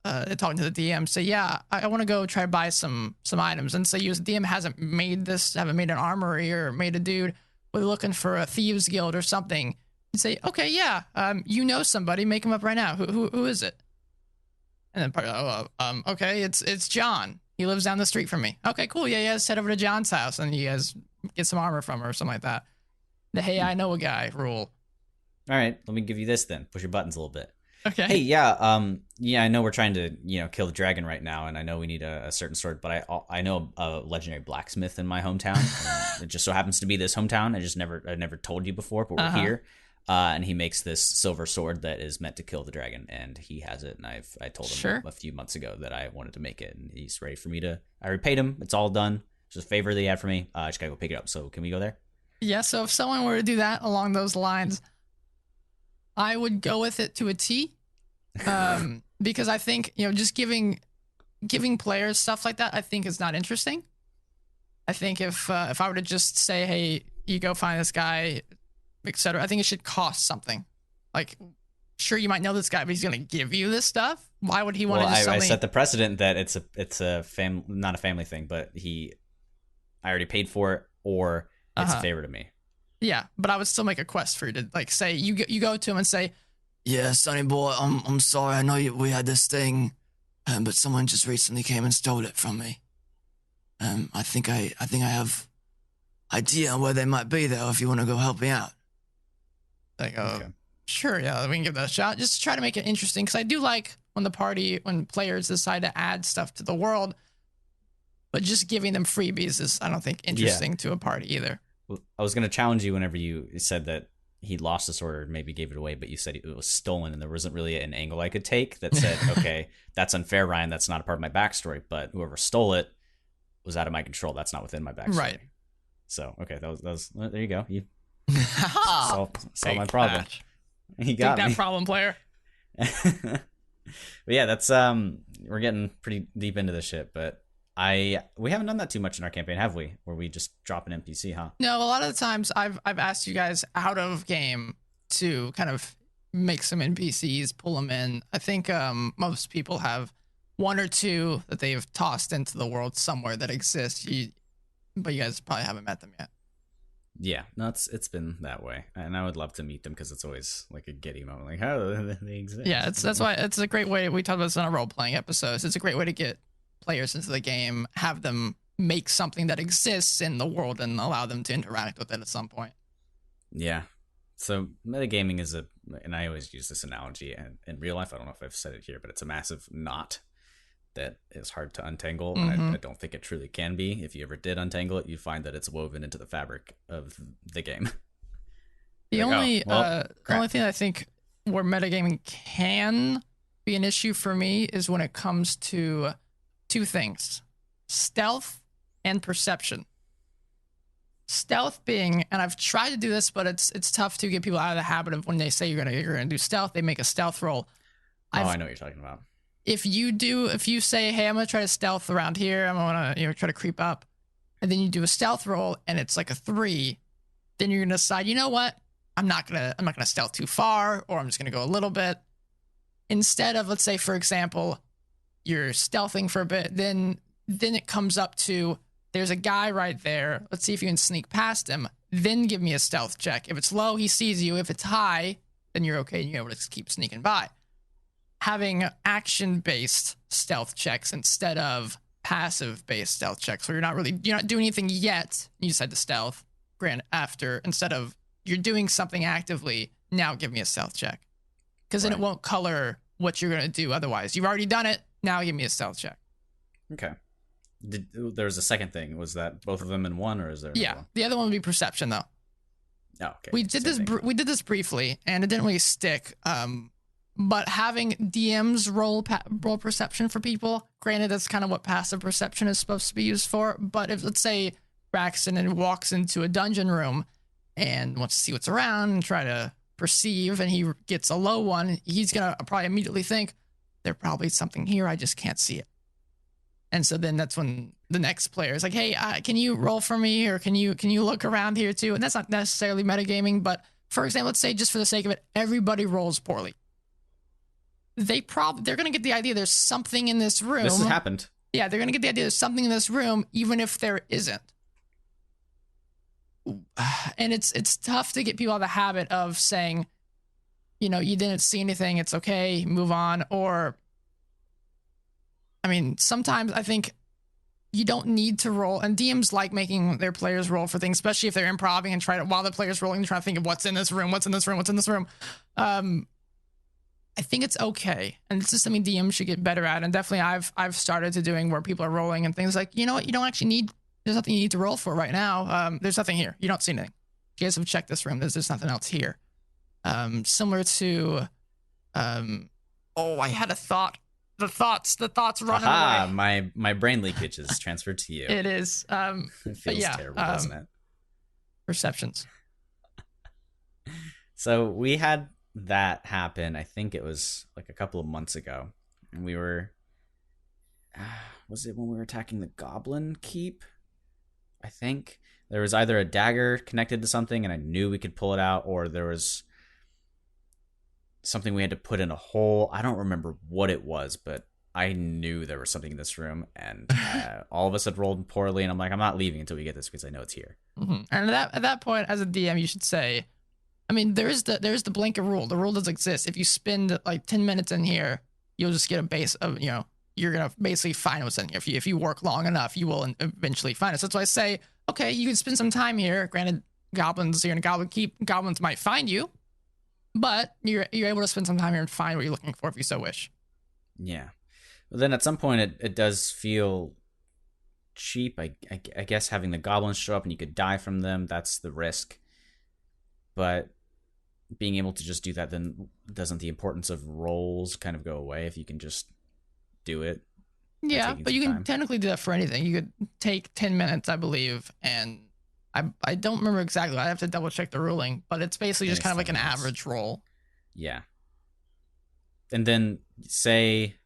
they're talking to the DM. Say, yeah, I want to go try to buy some items. And say, the DM haven't made an armory or made a dude. We're looking for a thieves guild or something. You say, okay, yeah, you know somebody, make him up right now. Who is it? And then, okay, it's John. He lives down the street from me. Okay, cool. Yeah, let's head over to John's house and you guys get some armor from her or something like that. The hey, I know a guy rule. All right, let me give you this then. Push your buttons a little bit. Okay. Hey, yeah, I know we're trying to, kill the dragon right now, and I know we need a certain sword, but I know a legendary blacksmith in my hometown. It just so happens to be this hometown. I never told you before, but we're here. And he makes this silver sword that is meant to kill the dragon, and he has it. And I told him a few months ago that I wanted to make it, and he's ready for me to. I repaid him. It's all done. It's just a favor that he had for me. I just gotta go pick it up. So can we go there? Yeah. So if someone were to do that along those lines, I would go with it to a T, because I think just giving players stuff like that, I think is not interesting. I think if I were to just say, hey, you go find this guy, etc., I think it should cost something. Like, sure, you might know this guy, but he's gonna give you this stuff. Why would he want to? I set the precedent that it's not a family thing, but I already paid for it, or it's a favor to me. Yeah, but I would still make a quest for you to say you go to him and say, yeah, Sonny boy, I'm sorry. I know we had this thing, but someone just recently came and stole it from me. I think I have idea where they might be though. If you want to go help me out. Okay. Sure, yeah, we can give that a shot. Just try to make it interesting, because I do like when players decide to add stuff to the world, but just giving them freebies is, I don't think, interesting to a party either. Well, I was going to challenge you whenever you said that he lost the sword or maybe gave it away, but you said it was stolen, and there wasn't really an angle I could take that said, okay, that's unfair, Ryan. That's not a part of my backstory, but whoever stole it was out of my control. That's not within my backstory. Right. So, okay, that was there you go. You solve my problem. You got Take me. that problem, player. But yeah, that's we're getting pretty deep into this shit, but we haven't done that too much in our campaign, have we? Where we just drop an NPC, huh? No, a lot of the times I've asked you guys out of game to kind of make some NPCs, pull them in. I think most people have one or two that they've tossed into the world somewhere that exists. But you guys probably haven't met them yet. Yeah, no, it's been that way, and I would love to meet them because it's always like a giddy moment, like how do they exist? Yeah, that's why it's a great way. We talked about this in our role playing episodes. It's a great way to get players into the game, have them make something that exists in the world, and allow them to interact with it at some point. Yeah. So metagaming is and I always use this analogy, and in real life, I don't know if I've said it here, but it's a massive knot that is hard to untangle, and I don't think it truly can be. If you ever did untangle it, you find that it's woven into the fabric of the game. The like, only thing I think where metagaming can be an issue for me is when it comes to two things: stealth and perception. Stealth being, and I've tried to do this, but it's tough to get people out of the habit of when they say you're gonna do stealth, they make a stealth roll. I know what you're talking about. If you say, hey, I'm gonna try to stealth around here, I'm gonna try to creep up, and then you do a stealth roll and it's like a 3, then you're gonna decide, you know what? I'm not gonna stealth too far, or I'm just gonna go a little bit. Instead of, let's say, for example, you're stealthing for a bit, then it comes up to, there's a guy right there. Let's see if you can sneak past him. Then give me a stealth check. If it's low, he sees you. If it's high, then you're okay and you're able to keep sneaking by. Having action-based stealth checks instead of passive-based stealth checks, where you're not doing anything yet. You decide to stealth. Instead of you're doing something actively, now give me a stealth check, because then it won't color what you're gonna do otherwise. You've already done it. Now give me a stealth check. Okay. There was a second thing. Was that both of them in one, or is there? Yeah, the other one would be perception, though. Oh, okay. We did this briefly, and it didn't really stick. But having DMs roll perception for people, granted, that's kind of what passive perception is supposed to be used for. But if, let's say, Braxton walks into a dungeon room and wants to see what's around and try to perceive, and he gets a low one, he's gonna probably immediately think, there's probably something here, I just can't see it. And so then that's when the next player is like, hey, can you roll for me, or can you look around here too? And that's not necessarily metagaming, but for example, let's say, just for the sake of it, everybody rolls poorly. They're going to get the idea there's something in this room. This has happened. Yeah, they're going to get the idea there's something in this room, even if there isn't. And it's tough to get people out of the habit of saying, you didn't see anything, it's okay, move on. Or, I mean, sometimes I think you don't need to roll, and DMs like making their players roll for things, especially if they're improvising and while the player's rolling, trying to think of what's in this room. I think it's okay, and it's just something DMs should get better at. And definitely, I've started to doing where people are rolling and things like, you know what, you don't actually need. There's nothing you need to roll for right now. There's nothing here. You don't see anything. You guys have checked this room. There's nothing else here. Similar to, I had a thought. The thoughts running away. My brain leakage is transferred to you. It is. It feels terrible, doesn't it? Perceptions. So we had that happen. I think it was like a couple of months ago, and we were was it when we were attacking the goblin keep? I think there was either a dagger connected to something and I knew we could pull it out, or there was something we had to put in a hole. I don't remember what it was, but I knew there was something in this room, and all of us had rolled poorly, and I'm like, I'm not leaving until we get this, because I know it's here. Mm-hmm. And at that point, as a DM, you should say, I mean, there's the blanket rule. The rule does exist. If you spend like 10 minutes in here, you'll just get a base of, you're going to basically find what's in here. If you work long enough, you will eventually find it. So that's why I say, okay, you can spend some time here. Granted, goblins, you're in a goblin keep. Goblins might find you, but you're able to spend some time here and find what you're looking for if you so wish. Yeah. Well, then at some point it does feel cheap. I guess having the goblins show up and you could die from them, that's the risk. But being able to just do that, then doesn't the importance of rolls kind of go away if you can just do it? Yeah, but you can technically do that for anything. You could take 10 minutes, I believe, and I don't remember exactly. I have to double check the ruling, but it's basically just kind of like an average roll. Yeah. And then say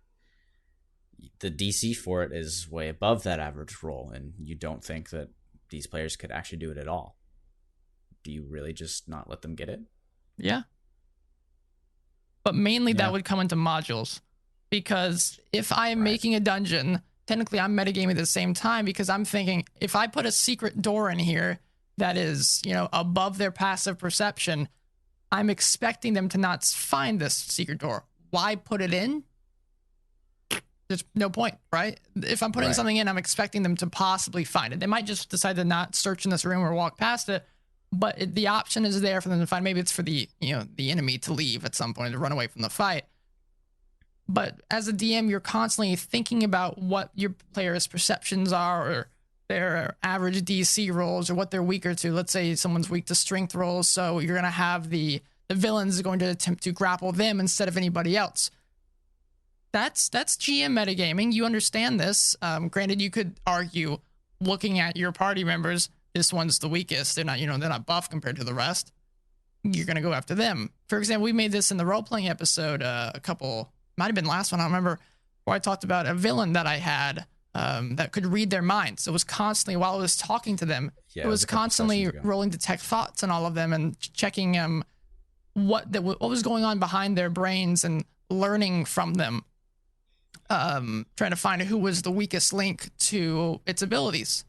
the DC for it is way above that average roll, and you don't think that these players could actually do it at all. Do you really just not let them get it? Yeah. But mainly that would come into modules, because if I am making a dungeon, technically I'm metagaming at the same time, because I'm thinking if I put a secret door in here that is, above their passive perception, I'm expecting them to not find this secret door. Why put it in? There's no point, right? If I'm putting something in, I'm expecting them to possibly find it. They might just decide to not search in this room or walk past it, but the option is there for them to find. Maybe it's for the enemy to leave at some point, to run away from the fight. But as a DM, you're constantly thinking about what your players' perceptions are, or their average DC rolls, or what they're weaker to. Let's say someone's weak to strength rolls, so you're going to have the villains going to attempt to grapple them instead of anybody else. That's GM metagaming. You understand this. Granted, you could argue, looking at your party members, this one's the weakest. They're not buff compared to the rest. You're going to go after them. For example, we made this in the role-playing episode might have been last one, I don't remember, where I talked about a villain that I had that could read their minds. So it was constantly, while I was talking to them, it was constantly rolling detect thoughts on all of them and checking what was going on behind their brains and learning from them, trying to find who was the weakest link to its abilities.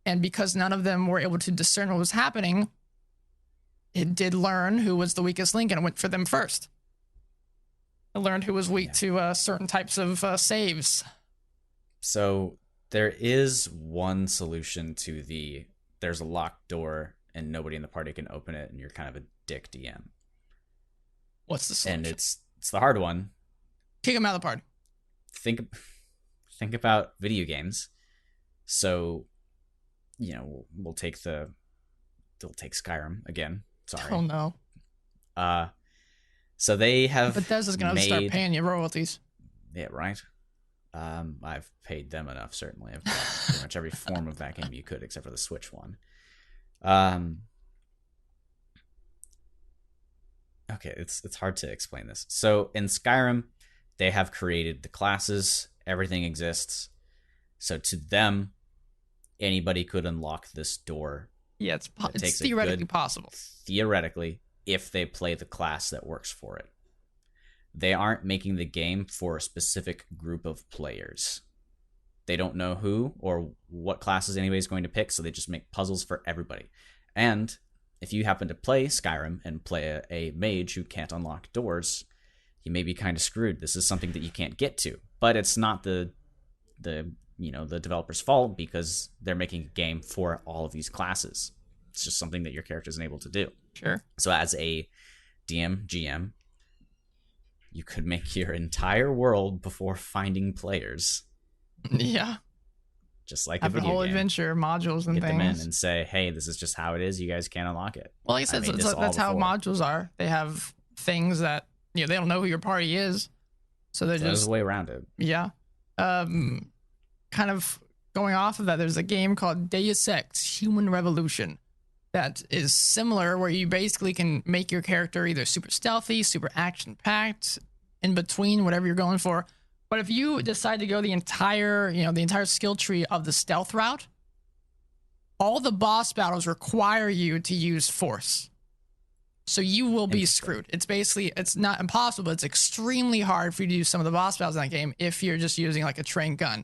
And because none of them were able to discern what was happening, it did learn who was the weakest link and it went for them first. I learned who was weak to certain types of saves. So there is one solution to there's a locked door and nobody in the party can open it and you're kind of a dick DM. What's the solution? And it's the hard one. Kick them out of the party. Think about video games. So, we'll take Skyrim again. Sorry. Oh no. So they have Bethesda's going to start paying you royalties. Yeah, right. I've paid them enough, certainly. I've got pretty much every form of that game you could, except for the Switch one. Okay, it's hard to explain this. So in Skyrim, they have created the classes. Everything exists. So to them, anybody could unlock this door. Yeah, it's theoretically possible. Theoretically, if they play the class that works for it. They aren't making the game for a specific group of players. They don't know who or what classes anybody's going to pick, so they just make puzzles for everybody. And if you happen to play Skyrim and play a mage who can't unlock doors, you may be kind of screwed. This is something that you can't get to. But it's not the developer's fault, because they're making a game for all of these classes. It's just something that your character isn't able to do. Sure. So as a DM, GM, you could make your entire world before finding players. Yeah. Just like have a video whole game. Adventure modules and Get things. them in and say, hey, this is just how it is. You guys can't unlock it. Well, like I said, that's how modules are. They have things that, they don't know who your party is. So there's a way around it. Yeah. Kind of going off of that, there's a game called Deus Ex Human Revolution that is similar, where you basically can make your character either super stealthy, super action-packed, in between, whatever you're going for. But if you decide to go the entire skill tree of the stealth route, all the boss battles require you to use force. So you will be screwed. It's not impossible, but it's extremely hard for you to use some of the boss battles in that game if you're just using like a trained gun.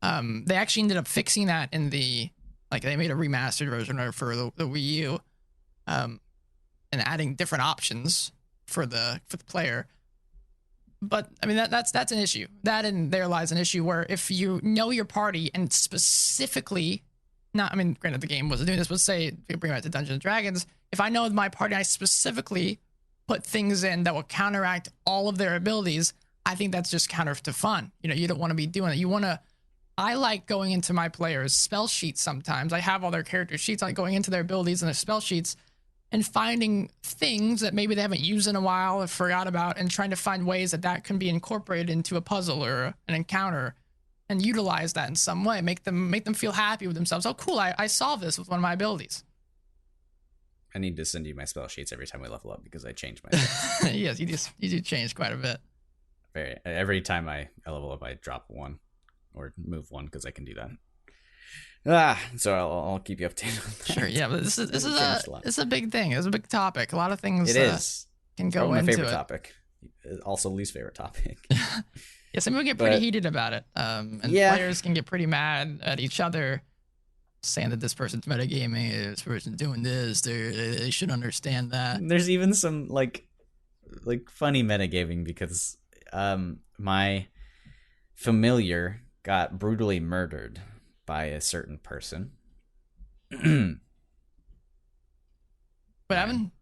They actually ended up fixing that in they made a remastered version for the Wii U, and adding different options for the player. But I mean that's an issue. That, and there lies an issue where if you know your party and specifically, granted the game wasn't doing this, but say if you bring it to Dungeons and Dragons, if I know my party, I specifically put things in that will counteract all of their abilities, I think that's just counter to fun. You don't want to be doing it. I like going into my players' spell sheets sometimes. I have all their character sheets. I like going into their abilities and their spell sheets and finding things that maybe they haven't used in a while or forgot about, and trying to find ways that can be incorporated into a puzzle or an encounter, and utilize that in some way. Make them feel happy with themselves. Oh, cool! I solved this with one of my abilities. I need to send you my spell sheets every time we level up, because I change my spells. Yes, you do change quite a bit. Every time I level up, I drop one or move one, because I can do that. So I'll keep you updated on that. Sure, yeah, but this is a big thing. It's a big topic. A lot of things. It is. Can go into my favorite it. Topic. Also, least favorite topic. Yeah, some people get pretty heated about it, and players can get pretty mad at each other, saying that this person's metagaming, this person's doing this. They should understand that. There's even some like funny metagaming, because my familiar got brutally murdered by a certain person. What happened?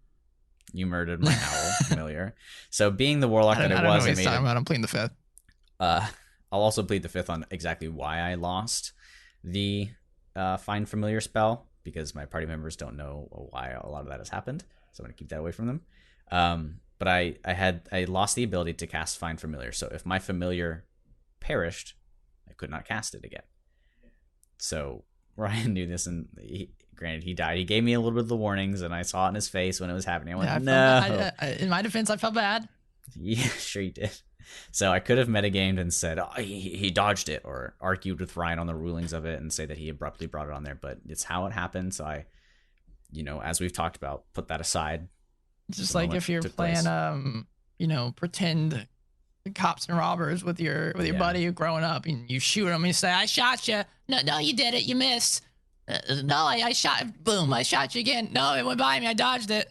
You murdered my owl. familiar. So being the warlock that I it don't know was, what I he's made talking it. about. I'm pleading the fifth. I'll also plead the fifth on exactly why I lost the find familiar spell, because my party members don't know why a lot of that has happened. So I'm going to keep that away from them. But I lost the ability to cast find familiar. So if my familiar perished, I could not cast it again. So Ryan knew this, and granted, he died. He gave me a little bit of the warnings, and I saw it in his face when it was happening. I went, no. In my defense, I felt bad. Yeah, sure you did. So I could have metagamed and said, oh, he dodged it, or argued with Ryan on the rulings of it and say that he abruptly brought it on there. But it's how it happened. So I, as we've talked about, put that aside. Just like if you're playing, pretend cops and robbers with your buddy growing up, and you shoot him and you say, I shot you. No, you did it. You missed. No, I shot. Boom, I shot you again. No, it went by me. I dodged it.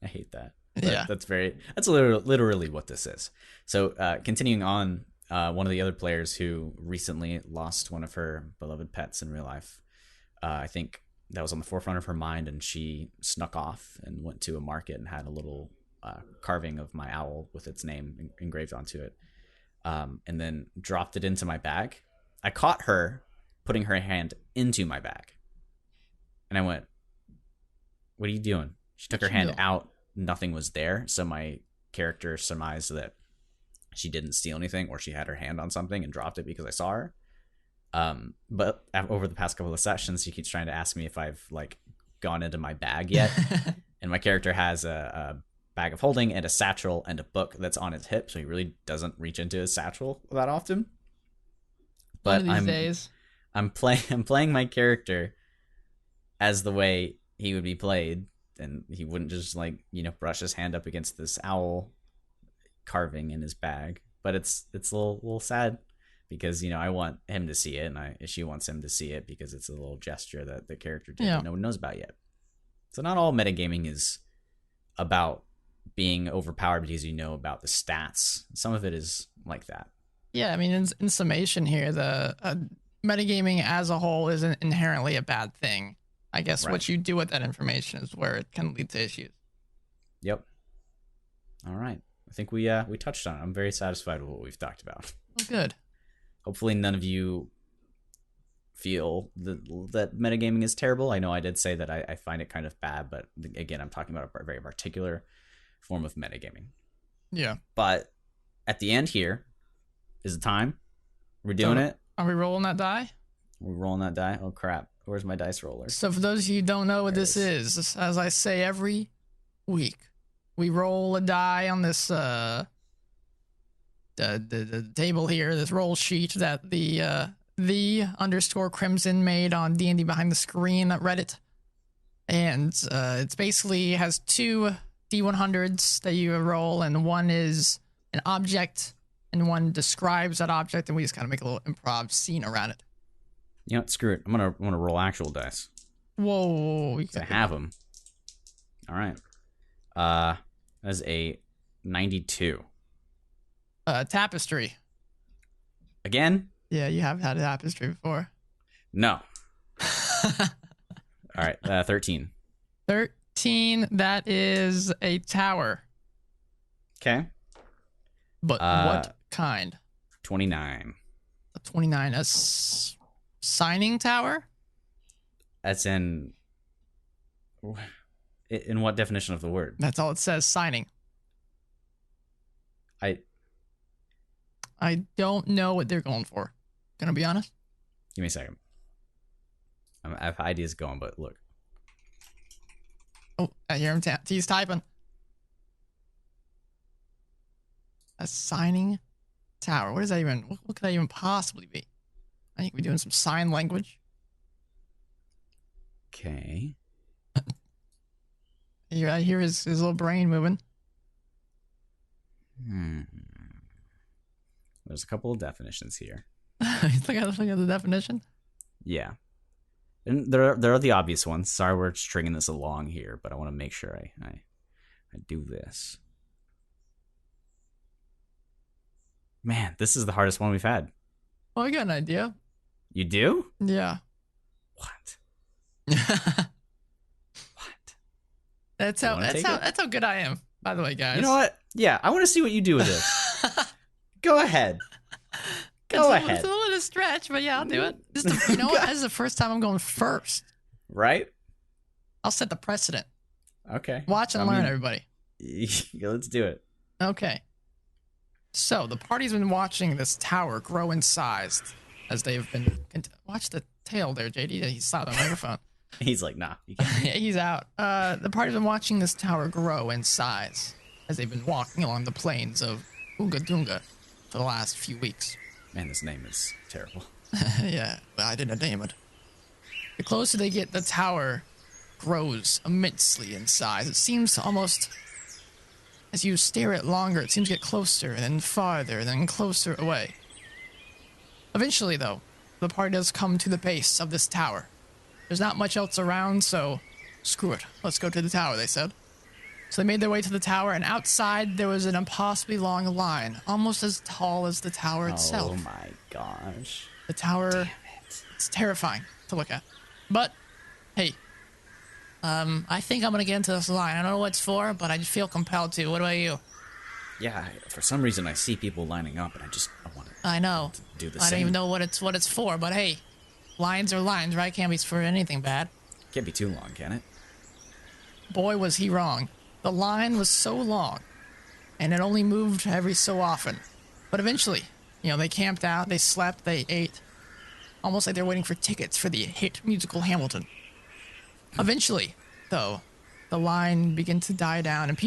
I hate that. Yeah, that's literally what this is. So continuing on, one of the other players who recently lost one of her beloved pets in real life, I think that was on the forefront of her mind, and she snuck off and went to a market and had a little carving of my owl with its name engraved onto it, and then dropped it into my bag. I caught her putting her hand into my bag, and I went, what are you doing? She took her hand out. Nothing was there, so my character surmised that she didn't steal anything, or she had her hand on something and dropped it because I saw her. But over the past couple of sessions, she keeps trying to ask me if I've gone into my bag yet. And my character has a bag of holding and a satchel and a book that's on his hip, so he really doesn't reach into his satchel that often. But I'm playing my character as the way he would be played. And he wouldn't just brush his hand up against this owl carving in his bag. But it's a little sad, because I want him to see it, and she wants him to see it, because it's a little gesture that the character did that no one knows about yet. So not all metagaming is about being overpowered because you know about the stats. Some of it is like that. Yeah, I mean, in summation here, the metagaming as a whole isn't inherently a bad thing. I guess what you do with that information is where it can lead to issues. Yep. All right. I think we touched on it. I'm very satisfied with what we've talked about. Oh, good. Hopefully none of you feel that metagaming is terrible. I know I did say that I find it kind of bad, but again, I'm talking about a very particular form of metagaming. Yeah. But at the end here is the time. We're doing it. Are we rolling that die? We're rolling that die. Oh, crap. Where's my dice roller? So for those of you who don't know what this is, as I say every week, we roll a die on this the table here, this roll sheet that the _Crimson made on D&D Behind the Screen Reddit. And it's basically has two D100s that you roll, and one is an object and one describes that object, and we just kind of make a little improv scene around it. You know what? Screw it. I'm gonna roll actual dice. Whoa! I have them. All right. That's a 92. Tapestry. Again? Yeah, you have had a tapestry before. No. All right. 13. 13. That is a tower. Okay. But what kind? 29. A 29. A signing tower? As in what definition of the word? That's all it says, signing. I don't know what they're going for. Gonna be honest. Give me a second. I have ideas going, but look. Oh, I hear him. He's typing. A signing tower. What is that even? What could that even possibly be? I think we're doing some sign language. Okay. I hear his little brain moving. There's a couple of definitions here. Look at the definition. Yeah. And there are the obvious ones. Sorry, we're stringing this along here, but I want to make sure I do this. Man, this is the hardest one we've had. Well, I got an idea. You do? Yeah. What? What? That's how good I am. By the way, guys. You know what? Yeah, I want to see what you do with this. Go ahead. Go ahead. It's a little bit of a stretch, but yeah, I'll do it. You know what? This is the first time I'm going first. Right? I'll set the precedent. Okay. Watch and learn, everybody. Yeah, let's do it. Okay. So the party's been watching this tower grow in size as they've been. Watch the tail there, JD. He's on the microphone. He's like, nah. You can't. Yeah, he's out. The party's been watching this tower grow in size as they've been walking along the plains of Oonga Doonga for the last few weeks. Man, this name is terrible. Yeah, but I didn't name it. The closer they get, the tower grows immensely in size. It seems to almost, as you stare at it longer, it seems to get closer and then farther and then closer away. Eventually, though, the party does come to the base of this tower. There's not much else around, so screw it. Let's go to the tower, they said. So they made their way to the tower, and outside there was an impossibly long line, almost as tall as the tower itself. Oh my gosh. The tower, it's terrifying to look at. But, hey, I think I'm going to get into this line. I don't know what it's for, but I just feel compelled to. What about you? Yeah, for some reason I see people lining up, and I want to I know. do the I same. don't even know what it's for, but hey, lines are lines, right? Can't be for anything bad. Can't be too long, can it? Boy, was he wrong. The line was so long, and it only moved every so often. But eventually, they camped out, they slept, they ate, almost like they're waiting for tickets for the hit musical Hamilton. Eventually, though, the line began to die down, and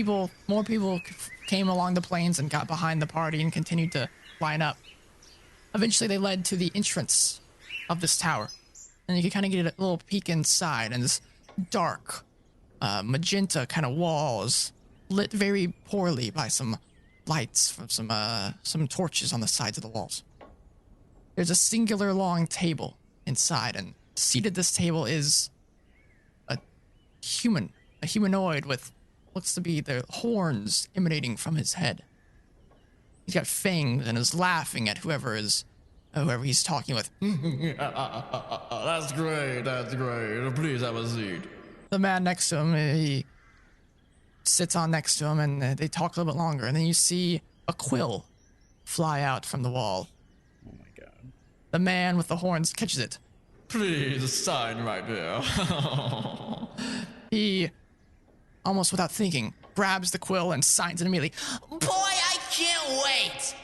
more people came along the plains and got behind the party and continued to line up. Eventually, they led to the entrance of this tower, and you could kind of get a little peek inside, and this dark, magenta kind of walls lit very poorly by some lights from some torches on the sides of the walls. There's a singular long table inside, and seated at this table is a humanoid with looks to be the horns emanating from his head. He's got fangs and is laughing at whoever he's talking with. That's great. Please have a seat. The man next to him, he sits on next to him, and they talk a little bit longer. And then you see a quill fly out from the wall. Oh my god. The man with the horns catches it. Please sign right there. He, almost without thinking, grabs the quill and signs it immediately. Boy, I can't wait!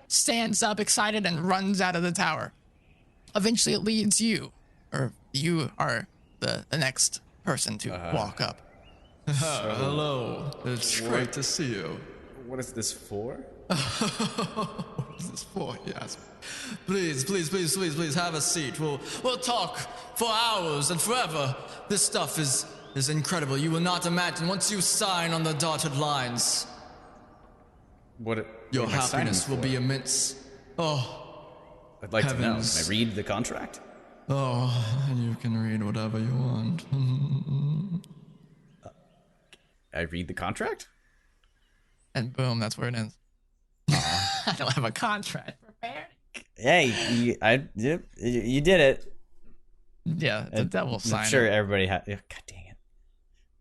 Stands up excited and runs out of the tower. Eventually it leads you, or you are the next person to walk up. Hello. It's great to see you. What is this for? What is this for? Yes. Please have a seat. We'll talk for hours and forever. This stuff is incredible. You will not imagine once you sign on the dotted lines. Your happiness will be immense. Oh, I'd like heavens. to know. Can I read the contract? Oh, you can read whatever you want. I read the contract? And boom, that's where it ends. I don't have a contract prepared. Hey, you did it. Yeah, the devil signed I'm sure it. everybody had. God dang it.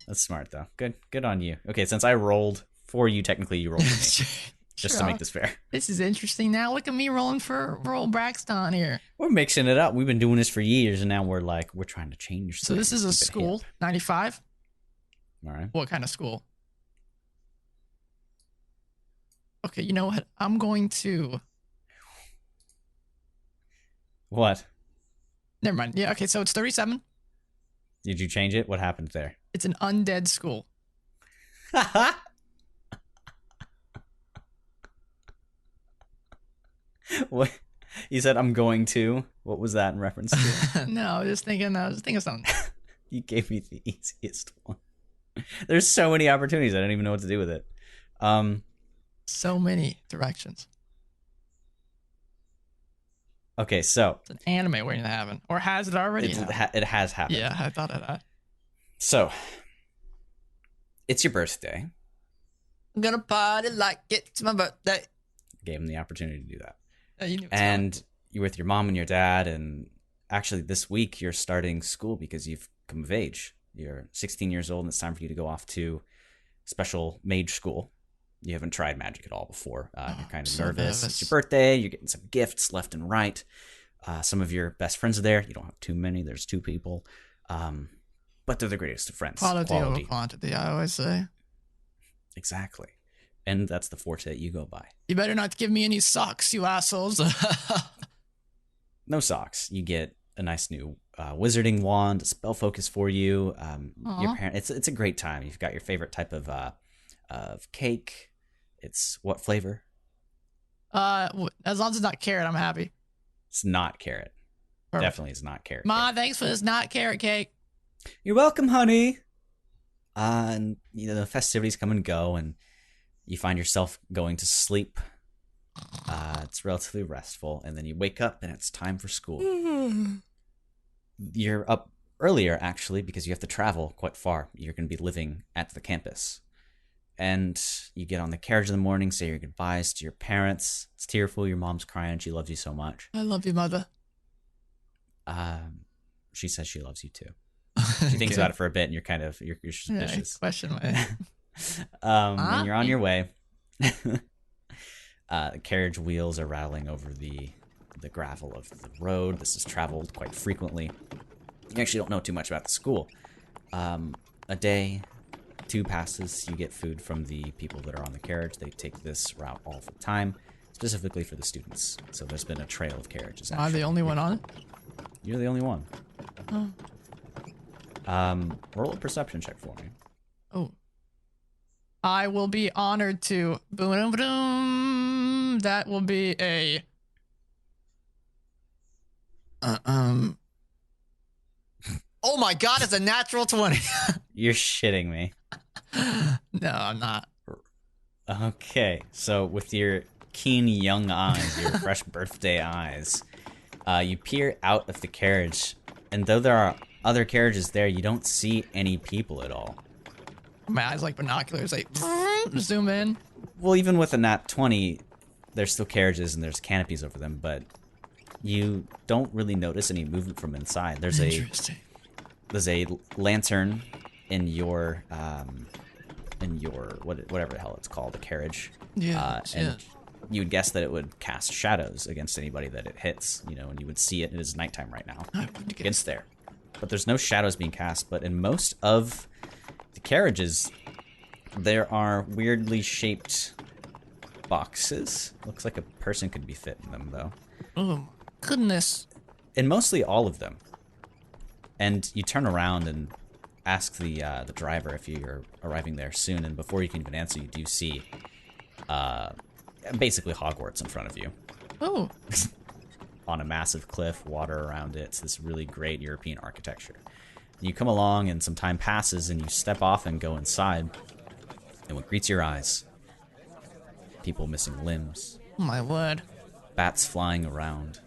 That's smart though. Good on you. Okay, since I rolled for you, technically you rolled for me. Just to make this fair. This is interesting. Now look at me rolling for Roll Braxton here. We're mixing it up. We've been doing this for years, and now we're trying to change. So this is a school, 95. All right. What kind of school? Okay, you know what? I'm going to. What? Never mind. Yeah. Okay. So it's 37. Did you change it? What happened there? It's an undead school. What? You said I'm going to. What was that in reference to? No, I was thinking of something. You gave me the easiest one. There's so many opportunities. I don't even know what to do with it. So many directions. Okay, so It's an anime waiting to happen, or has it already? it has happened. Yeah, I thought it had. So it's your birthday. I'm gonna party like it's my birthday. Gave him the opportunity to do that. You knew And you're with your mom and your dad, and actually this week you're starting school because you've come of age. You're 16 years old, and it's time for you to go off to special mage school. You haven't tried magic at all before. You're kind of nervous. It's your birthday. You're getting some gifts left and right. Some of your best friends are there. You don't have too many. There's 2 people. But they're the greatest of friends. Quality over quantity, I always say. Exactly. And that's the forte that you go by. You better not give me any socks, you assholes. No socks. You get a nice new wizarding wand, a spell focus for you. Your parents. It's a great time. You've got your favorite type of cake. It's what flavor? As long as it's not carrot, I'm happy. It's not carrot. Perfect. Definitely is not carrot. Ma, thanks for this not carrot cake. You're welcome, honey. And the festivities come and go, and you find yourself going to sleep. It's relatively restful, and then you wake up, and it's time for school. You're up earlier, actually, because you have to travel quite far. You're going to be living at the campus. And you get on the carriage in the morning, say your goodbyes to your parents. It's tearful. Your mom's crying. She loves you so much. I love you, mother. She says she loves you too. She thinks about it for a bit, and you're suspicious. Yeah, question my. And you're on your way. The carriage wheels are rattling over the gravel of the road. This is traveled quite frequently. You actually don't know too much about the school. A day, 2 passes. You get food from the people that are on the carriage. They take this route all the time, specifically for the students. So there's been a trail of carriages. Am I the only one on it? You're the only one. Oh. Roll a perception check for me. Oh. I will be honored to. Boom, boom. That will be a. Oh my God! It's a natural 20. You're shitting me. No, I'm not. Okay, so with your keen young eyes, your fresh birthday eyes, you peer out of the carriage, and though there are other carriages there, you don't see any people at all. My eyes like binoculars, like zoom in. Well, even with a nat 20, there's still carriages and there's canopies over them, but you don't really notice any movement from inside. There's a lantern in your whatever the hell it's called, a carriage. Yeah. And you would guess that it would cast shadows against anybody that it hits, and you would see it. It is nighttime right now against there. But there's no shadows being cast. But in most of the carriages, there are weirdly shaped boxes. Looks like a person could be fit in them, though. Oh, goodness. And mostly all of them. And you turn around and ask the driver if you're arriving there soon. And before you can even answer, you do see basically Hogwarts in front of you. Oh. On a massive cliff, water around it. It's this really great European architecture. You come along and some time passes and you step off and go inside. And what greets your eyes? People missing limbs. Oh my word. Bats flying around.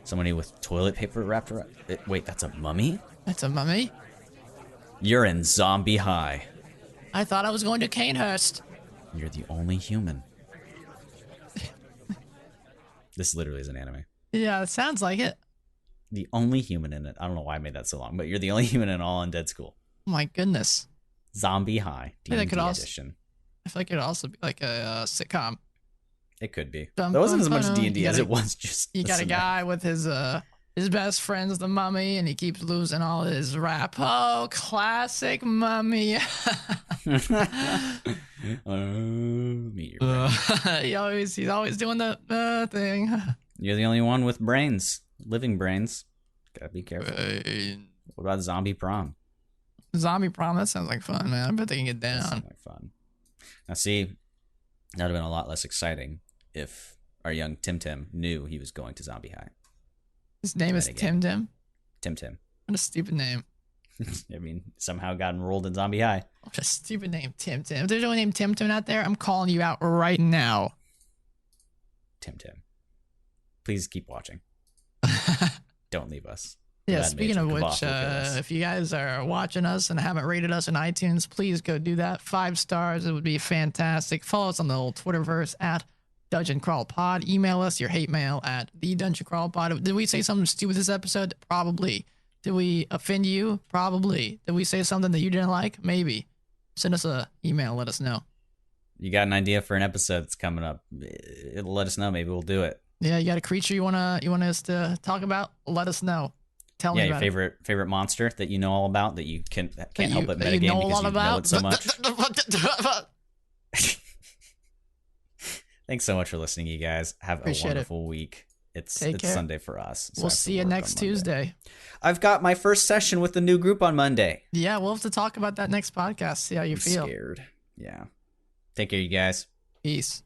Somebody with toilet paper wrapped around. Wait, that's a mummy? That's a mummy? You're in Zombie High. I thought I was going to Canehurst. You're the only human. This literally is an anime. Yeah, it sounds like it. The only human in it. I don't know why I made that so long, but you're the only human in all Undead School. Oh my goodness. Zombie High, D&D edition. I feel like it could also be like a sitcom. It could be. That wasn't as much D&D as it was just... You got a guy with his best friend's the mummy, and he keeps losing all his rap. Oh, classic mummy. Meet your friend. He's always doing the thing. You're the only one with brains. Living brains. Gotta be careful. What about zombie prom? Zombie prom, that sounds like fun, man. I bet they can get down. That sounds like fun. Now see, that would have been a lot less exciting if our young Tim Tim knew he was going to Zombie High. His name is Tim Tim? Tim Tim. What a stupid name. I mean, somehow got enrolled in Zombie High. What a stupid name, Tim Tim. If there's anyone named Tim Tim out there, I'm calling you out right now. Tim Tim. Please keep watching. Don't leave us. Yeah, speaking of which, if you guys are watching us and haven't rated us in iTunes, please go do that. 5 stars. It would be fantastic. Follow us on the old Twitterverse at Dungeon Crawl Pod. Email us your hate mail at the Dungeon Crawl Pod. Did we say something stupid this episode? Probably. Did we offend you? Probably. Did we say something that you didn't like? Maybe. Send us an email. Let us know. You got an idea for an episode that's coming up? It'll let us know. Maybe we'll do it. Yeah, you got a creature you want us to talk about? Let us know. Tell me about your favorite monster that you know all about that you can't help but metagame because you know it so much. Thanks so much for listening, you guys. Have a wonderful week. It's Sunday for us. So we'll see you next Tuesday. I've got my first session with the new group on Monday. Yeah, we'll have to talk about that next podcast. See how you feel. Scared. Yeah. Take care, you guys. Peace.